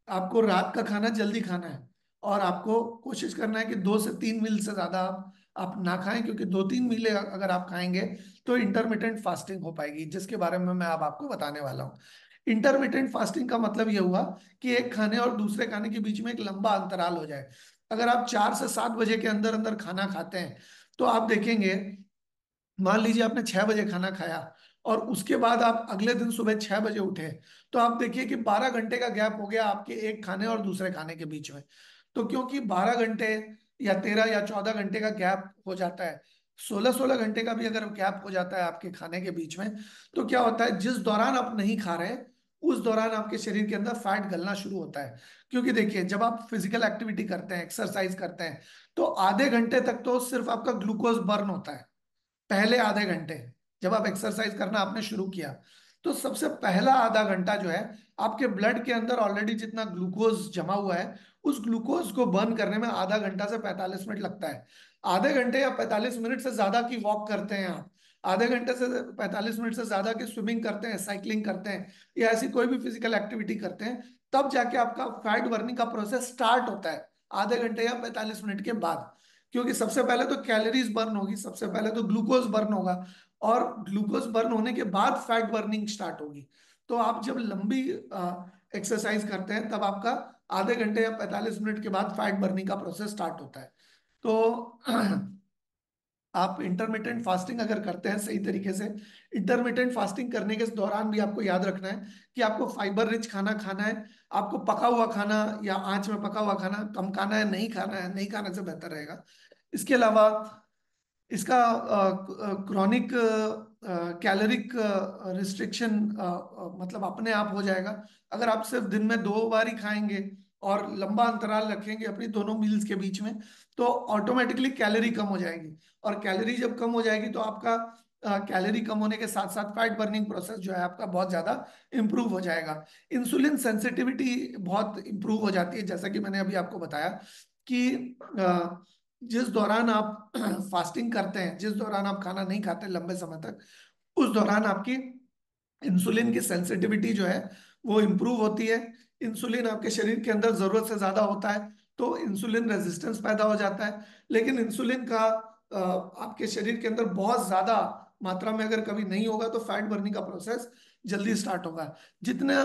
आपको रात का खाना जल्दी खाना है, और आपको कोशिश करना है कि 2 से 3 मील से ज्यादा आप ना खाएं, क्योंकि 2-3 मील अगर आप खाएंगे तो इंटरमिटेंट फास्टिंग हो पाएगी, जिसके बारे में मैं अब आपको बताने वाला हूँ। इंटरमिटेंट फास्टिंग का मतलब ये हुआ कि एक खाने और दूसरे खाने के बीच में एक लंबा अंतराल हो जाए। अगर आप 4 से 7 बजे के अंदर अंदर खाना खाते हैं, तो आप देखेंगे, मान लीजिए आपने 6 बजे खाना खाया और उसके बाद आप अगले दिन सुबह 6 बजे उठे, तो आप देखिए कि 12 घंटे का गैप हो गया आपके एक खाने और दूसरे खाने के बीच में। तो क्योंकि 12 घंटे या 13 या 14 घंटे का गैप हो जाता है, 16-16 घंटे का भी अगर गैप हो जाता है आपके खाने के बीच में, तो क्या होता है, जिस दौरान आप नहीं खा रहे उस दौरान आपके शरीर के अंदर फैट गलना शुरू होता है। क्योंकि देखिए, जब आप फिजिकल एक्टिविटी करते हैं, एक्सरसाइज करते हैं, तो आधे घंटे तक तो सिर्फ आपका ग्लूकोज बर्न होता है। पहले आधे घंटे, जब आप एक्सरसाइज करना आपने शुरू किया, तो सबसे पहला आधा घंटा जो है, आपके ब्लड के अंदर ऑलरेडी जितना ग्लूकोज जमा हुआ है, उस ग्लूकोज को बर्न करने में आधा घंटा से 45 मिनट लगता है। आधे घंटे या 45 मिनट से ज्यादा की वॉक करते हैं आप, आधे घंटे से 45 मिनट से ज्यादा की स्विमिंग करते हैं, साइकिलिंग करते हैं, या ऐसी कोई भी फिजिकल एक्टिविटी करते हैं, तब जाके आपका फैट बर्निंग का प्रोसेस स्टार्ट होता है, आधे घंटे या 45 मिनट के बाद। क्योंकि सबसे पहले तो कैलोरीज बर्न होगी, सबसे पहले तो ग्लूकोज बर्न होगा, और ग्लूकोज बर्न होने के बाद फैट बर्निंग स्टार्ट होगी। तो आप जब लंबी एक्सरसाइज करते हैं, तब आपका आधे घंटे या 45 मिनट के बाद फैट बर्निंग का प्रोसेस स्टार्ट होता है। तो आप इंटरमिटेंट फास्टिंग अगर करते हैं सही तरीके से, इंटरमिटेंट फास्टिंग करने के दौरान भी आपको याद रखना है कि आपको फाइबर रिच खाना खाना है। आपको पका हुआ खाना या आंच में पका हुआ खाना कम खाना है, नहीं खाना है, नहीं खाने से बेहतर रहेगा। इसके अलावा इसका क्रॉनिक कैलोरिक रिस्ट्रिक्शन मतलब अपने आप हो जाएगा। अगर आप सिर्फ दिन में 2 बार ही खाएंगे और लंबा अंतराल रखेंगे अपनी दोनों मील्स के बीच में, तो ऑटोमेटिकली कैलोरी कम हो जाएगी। और कैलोरी जब कम हो जाएगी, तो आपका कैलोरी कम होने के साथ साथ फैट बर्निंग प्रोसेस जो है आपका बहुत ज्यादा इंप्रूव हो जाएगा। इंसुलिन सेंसिटिविटी बहुत इंप्रूव हो जाती है, जैसा कि मैंने अभी आपको बताया कि जिस दौरान आप फास्टिंग करते हैं, जिस दौरान आप खाना नहीं खाते लंबे समय तक, उस दौरान आपकी इंसुलिन की सेंसिटिविटी जो है वो इंप्रूव होती है। इंसुलिन आपके शरीर के अंदर जरूरत से ज्यादा होता है, तो इंसुलिन रेजिस्टेंस पैदा हो जाता है। लेकिन इंसुलिन का आपके शरीर के अंदर बहुत ज्यादा मात्रा में अगर कभी नहीं होगा, तो फैट बर्निंग का प्रोसेस जल्दी स्टार्ट होगा। जितना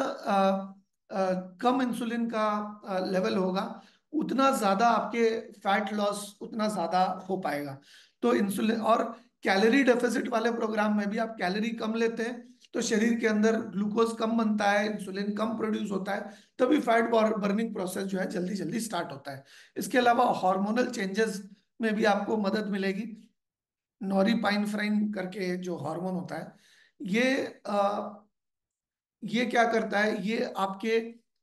कम इंसुलिन का लेवल होगा, उतना ज्यादा आपके फैट लॉस उतना ज्यादा हो पाएगा। तो इंसुलिन और कैलोरी डेफिसिट वाले प्रोग्राम में भी आप कैलोरी कम लेते हैं, तो शरीर के अंदर ग्लूकोज कम बनता है, इंसुलिन कम प्रोड्यूस होता है, तभी फैट बर्निंग प्रोसेस जो है जल्दी जल्दी स्टार्ट होता है। इसके अलावा हार्मोनल चेंजेस में भी आपको मदद मिलेगी। नॉरिपाइनफ्राइन करके जो हार्मोन होता है, ये ये क्या करता है, ये आपके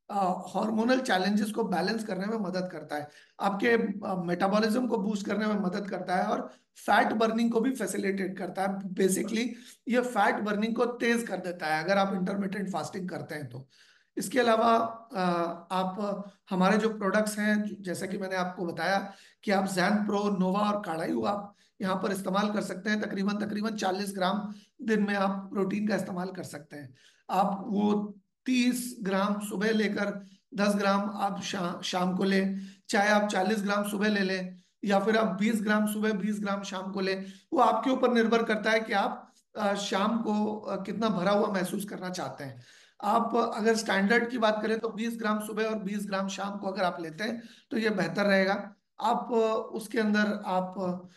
हार्मोनल चैलेंजेस को बैलेंस करने में मदद करता है, आपके मेटाबॉलिज्म को बूस्ट करने में मदद करता है, और फैट बर्निंग को भी फैसिलिटेट करता है। बेसिकली ये फैट बर्निंग को तेज कर देता है अगर आप इंटरमिटेंट फास्टिंग करते हैं तो। इसके अलावा आप हमारे जो प्रोडक्ट्स हैं, जैसा कि मैंने आपको बताया कि आप जैन प्रो, नोवा और काढ़ायु आप यहाँ पर इस्तेमाल कर सकते हैं। तकरीबन तकरीबन 40 ग्राम दिन में आप प्रोटीन का इस्तेमाल कर सकते हैं। आप वो 30 ग्राम सुबह लेकर 10 ग्राम आप शाम को लें, चाहे आप 40 ग्राम सुबह ले लें, या फिर आप 20 ग्राम सुबह 20 ग्राम शाम को लें। वो आपके ऊपर निर्भर करता है कि आप शाम को कितना भरा हुआ महसूस करना चाहते हैं। आप अगर स्टैंडर्ड की बात करें तो 20 ग्राम सुबह और 20 ग्राम शाम को अगर आप लेते हैं, तो ये बेहतर रहेगा। आप उसके अंदर आप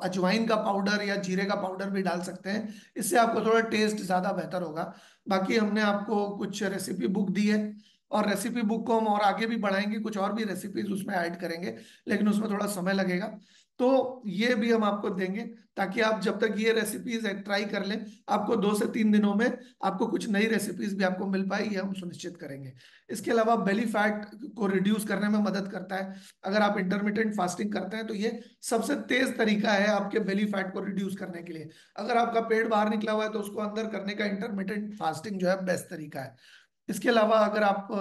अजवाइन का पाउडर या जीरे का पाउडर भी डाल सकते हैं, इससे आपको थोड़ा टेस्ट ज्यादा बेहतर होगा। बाकी हमने आपको कुछ रेसिपी बुक दी है, और रेसिपी बुक को हम और आगे भी बढ़ाएंगे, कुछ और भी रेसिपीज उसमें ऐड करेंगे, लेकिन उसमें थोड़ा समय लगेगा। तो ये भी हम आपको देंगे, ताकि आप जब तक ये रेसिपीज ट्राई कर लें, आपको 2 से 3 दिनों में आपको कुछ नई रेसिपीज भी आपको मिल पाए, ये हम सुनिश्चित करेंगे। इसके अलावा बेली फैट को रिड्यूस करने में मदद करता है। अगर आप इंटरमिटेंट फास्टिंग करते हैं, तो ये सबसे तेज तरीका है आपके बेली फैट को रिड्यूस करने के लिए। अगर आपका पेट बाहर निकला हुआ है, तो उसको अंदर करने का इंटरमिटेंट फास्टिंग जो है बेस्ट तरीका है। इसके अलावा अगर आप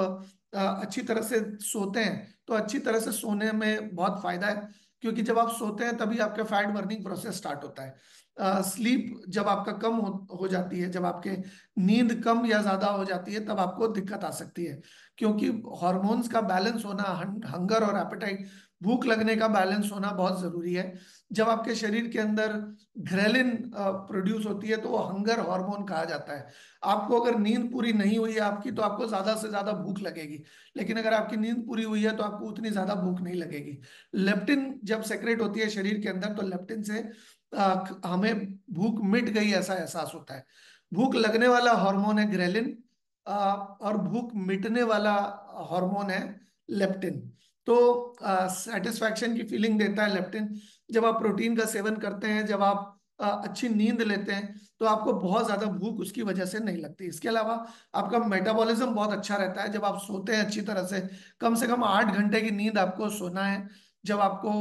अच्छी तरह से सोते हैं, तो अच्छी तरह से सोने में बहुत फायदा है, क्योंकि जब आप सोते हैं तभी आपका फैट बर्निंग प्रोसेस स्टार्ट होता है। स्लीप जब आपका कम हो जाती है, जब आपके नींद कम या ज्यादा हो जाती है, तब आपको दिक्कत आ सकती है। क्योंकि हॉर्मोन्स का बैलेंस होना, हंगर और एपेटाइट, भूख लगने का बैलेंस होना बहुत जरूरी है। जब आपके शरीर के अंदर घ्रेलिन प्रोड्यूस होती है तो वो हंगर हार्मोन कहा जाता है। आपको अगर नींद पूरी नहीं हुई है आपकी, तो आपको ज्यादा से ज्यादा भूख लगेगी। लेकिन अगर आपकी नींद पूरी हुई है तो आपको उतनी ज्यादा भूख नहीं लगेगी। लेप्टिन जब सेक्रेट होती है शरीर के अंदर, तो लेप्टिन से हमें भूख मिट गई ऐसा एहसास होता है। भूख लगने वाला हार्मोन है ग्रेलिन, और भूख मिटने वाला हार्मोन है लेप्टिन। तो सेटिस्फैक्शन की फीलिंग देता है लेप्टिन। जब आप प्रोटीन का सेवन करते हैं, जब आप अच्छी नींद लेते हैं, तो आपको बहुत ज्यादा भूख उसकी वजह से नहीं लगती। इसके अलावा आपका मेटाबॉलिज्म बहुत अच्छा रहता है जब आप सोते हैं अच्छी तरह से कम 8 घंटे की नींद आपको सोना है। जब आपको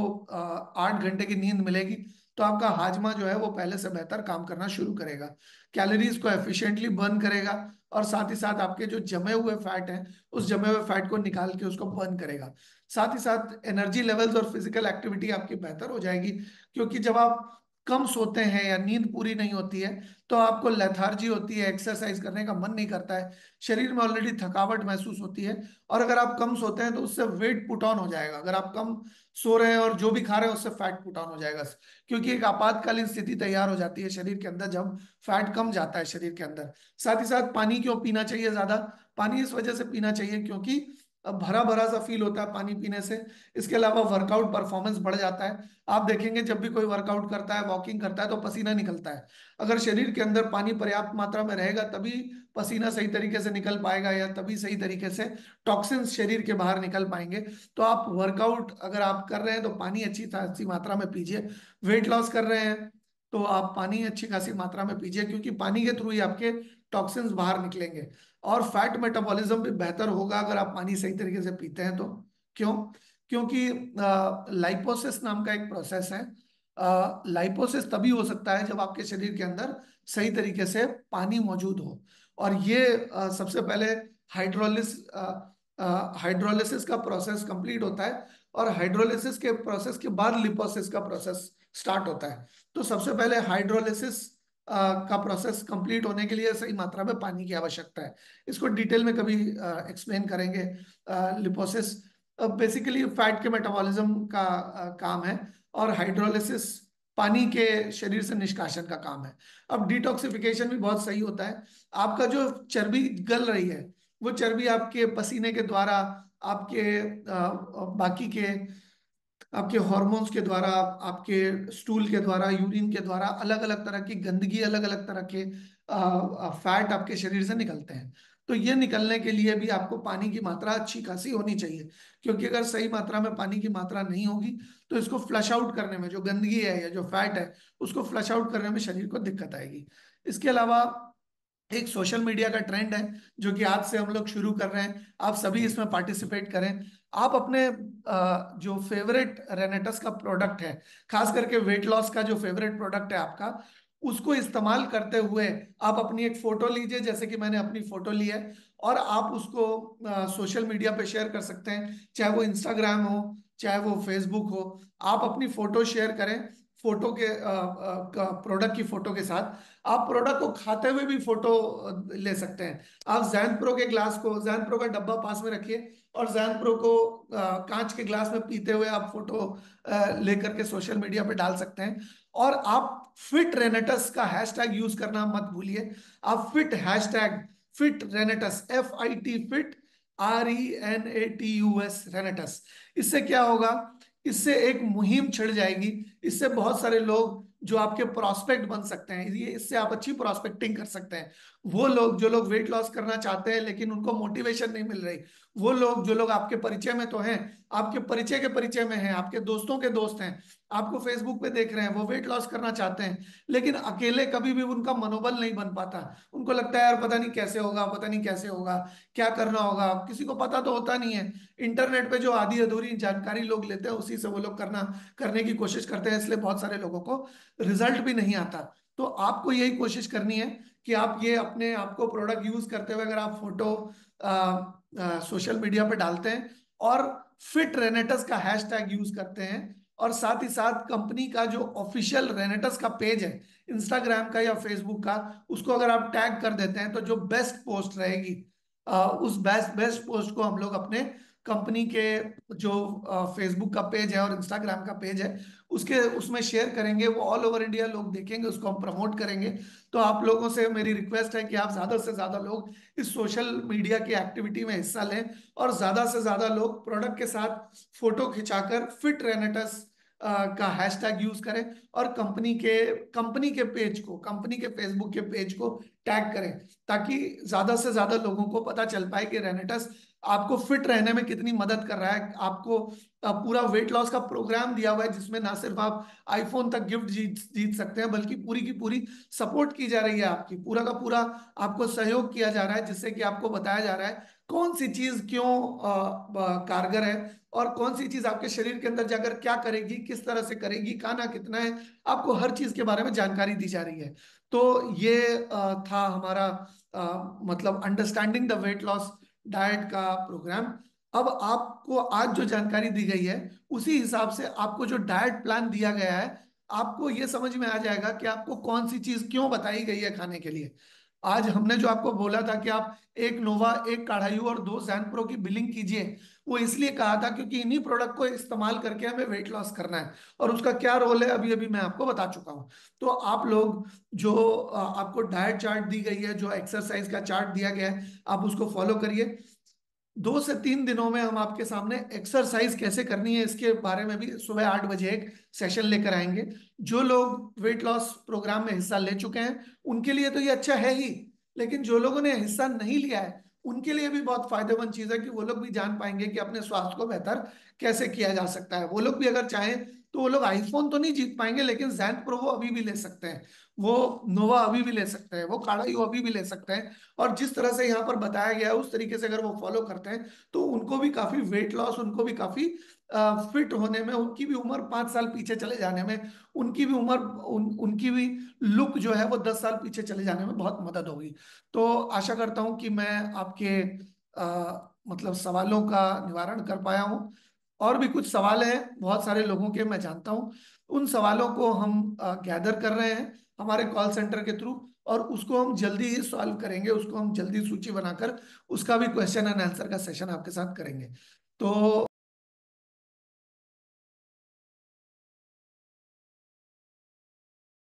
8 घंटे की नींद मिलेगी, तो आपका हाजमा जो है वो पहले से बेहतर काम करना शुरू करेगा, कैलोरीज को एफिशिएंटली बर्न करेगा, और साथ ही साथ आपके जो जमे हुए फैट हैं, उस जमे हुए फैट को निकाल के उसको बर्न करेगा। साथ ही साथ एनर्जी लेवल्स और फिजिकल एक्टिविटी आपकी बेहतर हो जाएगी। क्योंकि जब आप कम सोते हैं या नींद पूरी नहीं होती है, तो आपको लेथार्जी होती है, एक्सरसाइज करने का मन नहीं करता है, शरीर में ऑलरेडी थकावट महसूस होती है। और अगर आप कम सोते हैं तो उससे वेट पुट ऑन हो जाएगा। अगर आप कम सो रहे हैं और जो भी खा रहे हैं उससे फैट पुट ऑन हो जाएगा। क्योंकि एक आपातकालीन स्थिति तैयार हो जाती है शरीर के अंदर जब फैट कम जाता है शरीर के अंदर। साथ ही साथ पानी क्यों पीना चाहिए ज्यादा? पानी इस वजह से पीना चाहिए क्योंकि भरा भरा सा फील होता है पानी पीने से। इसके अलावा वर्कआउट परफॉर्मेंस बढ़ जाता है। आप देखेंगे जब भी कोई वर्कआउट करता है, वॉकिंग करता है, तो पसीना निकलता है। अगर शरीर के अंदर पानी पर्याप्त मात्रा में रहेगा, तभी पसीना सही तरीके से निकल पाएगा, या तभी सही तरीके से टॉक्सिन्स शरीर के बाहर निकल पाएंगे। तो आप वर्कआउट अगर आप कर रहे हैं तो पानी अच्छी खासी मात्रा में पीजिए। वेट लॉस कर रहे हैं तो आप पानी अच्छी खासी मात्रा में पीजिए, क्योंकि पानी के थ्रू ही आपके टॉक्सिन्स बाहर निकलेंगे। और फैट मेटाबॉलिज्म भी बेहतर होगा अगर आप पानी सही तरीके से पीते हैं तो। क्यों? क्योंकि लाइपोसिस नाम का एक प्रोसेस है। लाइपोसिस तभी हो सकता है जब आपके शरीर के अंदर सही तरीके से पानी मौजूद हो। और ये सबसे पहले हाइड्रोलिस हाइड्रोलिसिस का प्रोसेस कंप्लीट होता है, और हाइड्रोलिसिस के प्रोसेस के बाद लिपोसिस का प्रोसेस स्टार्ट होता है। तो सबसे पहले हाइड्रोलिसिस का प्रोसेस कंप्लीट होने के लिए सही मात्रा में पानी की आवश्यकता है। इसको डिटेल में कभी एक्सप्लेन करेंगे। लिपोसिस बेसिकली फैट के मेटाबॉलिज्म का काम है, और हाइड्रोलिसिस पानी के शरीर से निष्कासन का काम है। अब डिटॉक्सिफिकेशन भी बहुत सही होता है। आपका जो चर्बी गल रही है, वो चर्बी आपके पसीने के द्वारा, आपके बाकी के आपके हॉर्मोन्स के द्वारा, आपके स्टूल के द्वारा, यूरिन के द्वारा, अलग अलग तरह की गंदगी, अलग अलग तरह के फैट आपके शरीर से निकलते हैं। तो ये निकलने के लिए भी आपको पानी की मात्रा अच्छी खासी होनी चाहिए। क्योंकि अगर सही मात्रा में पानी की मात्रा नहीं होगी, तो इसको फ्लश आउट करने में, जो गंदगी है या जो फैट है, उसको फ्लश आउट करने में शरीर को दिक्कत आएगी। इसके अलावा एक सोशल मीडिया का ट्रेंड है, जो कि आज से हम लोग शुरू कर रहे हैं, आप सभी इसमें पार्टिसिपेट करें। आप अपने जो फेवरेट रेनेटस का प्रोडक्ट है, खास करके वेट लॉस का जो फेवरेट प्रोडक्ट है आपका, उसको इस्तेमाल करते हुए आप अपनी एक फोटो लीजिए, जैसे कि मैंने अपनी फोटो ली है, और आप उसको सोशल मीडिया पे शेयर कर सकते हैं, चाहे वो इंस्टाग्राम हो, चाहे वो फेसबुक हो। आप अपनी फोटो शेयर करें, फोटो के प्रोडक्ट की फोटो के साथ। आप प्रोडक्ट को खाते हुए भी फोटो ले सकते हैं। आप जैन प्रो के ग्लास को, जैन प्रो का डब्बा पास में रखिए, और जैन प्रो को कांच के ग्लास में पीते हुए आप फोटो लेकर के सोशल मीडिया पे डाल सकते हैं। और आप फिट रेनेटस का हैशटैग यूज करना मत भूलिए। आप fit hashtag, fit रेनेटस, FIT, fit, RENATUS, रेनेटस। इससे क्या होगा? इससे एक मुहिम छिड़ जाएगी। इससे बहुत सारे लोग जो आपके प्रोस्पेक्ट बन सकते हैं, ये इससे आप अच्छी प्रोस्पेक्टिंग कर सकते हैं। वो लोग जो लोग वेट लॉस करना चाहते हैं लेकिन उनको मोटिवेशन नहीं मिल रही, वो लोग जो लोग आपके परिचय में तो हैं, आपके परिचय के परिचय में हैं, आपके दोस्तों के दोस्त हैं, आपको फेसबुक पे देख रहे हैं, वो वेट लॉस करना चाहते हैं, लेकिन अकेले कभी भी उनका मनोबल नहीं बन पाता। उनको लगता है यार पता नहीं कैसे होगा, पता नहीं कैसे होगा, क्या करना होगा, किसी को पता तो होता नहीं है। इंटरनेट पे जो आधी अधूरी जानकारी लोग लेते हैं, उसी से वो लोग करने की कोशिश करते हैं, इसलिए बहुत सारे लोगों को रिजल्ट भी नहीं आता। तो आपको यही कोशिश करनी है कि आप ये अपने आपको प्रोडक्ट यूज करते हुए अगर आप फोटो सोशल मीडिया पे डालते हैं, और फिट रेनेटस का हैशटैग यूज करते हैं, और साथ ही साथ कंपनी का जो ऑफिशियल रेनेटस का पेज है, इंस्टाग्राम का या फेसबुक का, उसको अगर आप टैग कर देते हैं तो जो बेस्ट पोस्ट रहेगी, उस बेस्ट बेस्ट पोस्ट को हम लोग अपने कंपनी के जो फेसबुक का पेज है और इंस्टाग्राम का पेज है उसके उसमें शेयर करेंगे। वो ऑल ओवर इंडिया लोग देखेंगे, उसको हम प्रमोट करेंगे। तो आप लोगों से मेरी रिक्वेस्ट है कि आप ज्यादा से ज्यादा लोग इस सोशल मीडिया की एक्टिविटी में हिस्सा लें, और ज्यादा से ज्यादा लोग प्रोडक्ट के साथ फोटो खिंचाकर फिट रेनेटस का हैशटैग यूज करें, और कंपनी के पेज को, कंपनी के फेसबुक के पेज को टैग करें, ताकि ज्यादा से ज्यादा लोगों को पता चल पाए कि रेनेटस आपको फिट रहने में कितनी मदद कर रहा है। आपको पूरा वेट लॉस का प्रोग्राम दिया हुआ है, जिसमें ना सिर्फ आप आईफोन तक गिफ्ट जीत जीत सकते हैं, बल्कि पूरी की पूरी सपोर्ट की जा रही है आपकी, पूरा का पूरा आपको सहयोग किया जा रहा है, जिससे कि आपको बताया जा रहा है कौन सी चीज क्यों कारगर है, और कौन सी चीज आपके शरीर के अंदर जाकर क्या करेगी, किस तरह से करेगी, खाना कितना है, आपको हर चीज के बारे में जानकारी दी जा रही है। तो ये था हमारा मतलब understanding the weight loss diet का प्रोग्राम। अब आपको आज जो जानकारी दी गई है, उसी हिसाब से आपको जो डाइट प्लान दिया गया है, आपको ये समझ में आ जाएगा कि आपको कौन सी चीज क्यों बताई गई है खाने के लिए। आज हमने जो आपको बोला था कि आप एक नोवा, एक काढ़ायु और दो जैन प्रो की बिलिंग कीजिए, वो इसलिए कहा था क्योंकि इन्हीं प्रोडक्ट को इस्तेमाल करके हमें वेट लॉस करना है, और उसका क्या रोल है अभी अभी मैं आपको बता चुका हूं। तो आप लोग जो आपको डाइट चार्ट दी गई है, जो एक्सरसाइज का चार्ट दिया गया है, आप उसको फॉलो करिए। 2 से 3 दिनों में हम आपके सामने एक्सरसाइज कैसे करनी है इसके बारे में भी सुबह 8 बजे एक सेशन लेकर आएंगे। जो लोग वेट लॉस प्रोग्राम में हिस्सा ले चुके हैं उनके लिए तो ये अच्छा है ही, लेकिन जो लोगों ने हिस्सा नहीं लिया है उनके लिए भी बहुत फायदेमंद चीज है, कि वो लोग भी जान पाएंगे कि अपने स्वास्थ्य को बेहतर कैसे किया जा सकता है। वो लोग भी अगर चाहें तो वो लोग आईफोन तो नहीं जीत पाएंगे, लेकिन जैन प्रो वो अभी भी ले सकते हैं, वो नोवा अभी भी ले सकते हैं, वो काढ़ा अभी भी ले सकते हैं। और जिस तरह से यहाँ पर बताया गया है उस तरीके से अगर वो फॉलो करते हैं तो उनको भी काफी वेट लॉस, उनको भी काफी फिट होने में, उनकी भी उम्र 5 साल पीछे चले जाने में, उनकी भी उम्र उनकी भी लुक जो है वो 10 साल पीछे चले जाने में बहुत मदद होगी। तो आशा करता हूं कि मैं आपके मतलब सवालों का निवारण कर पाया हूं। और भी कुछ सवाल हैं बहुत सारे लोगों के, मैं जानता हूं। उन सवालों को हम गैदर कर रहे हैं हमारे कॉल सेंटर के थ्रू, और उसको हम जल्दी ही सॉल्व करेंगे, उसको हम जल्दी सूची बनाकर उसका भी क्वेश्चन एंड आंसर का सेशन आपके साथ करेंगे। तो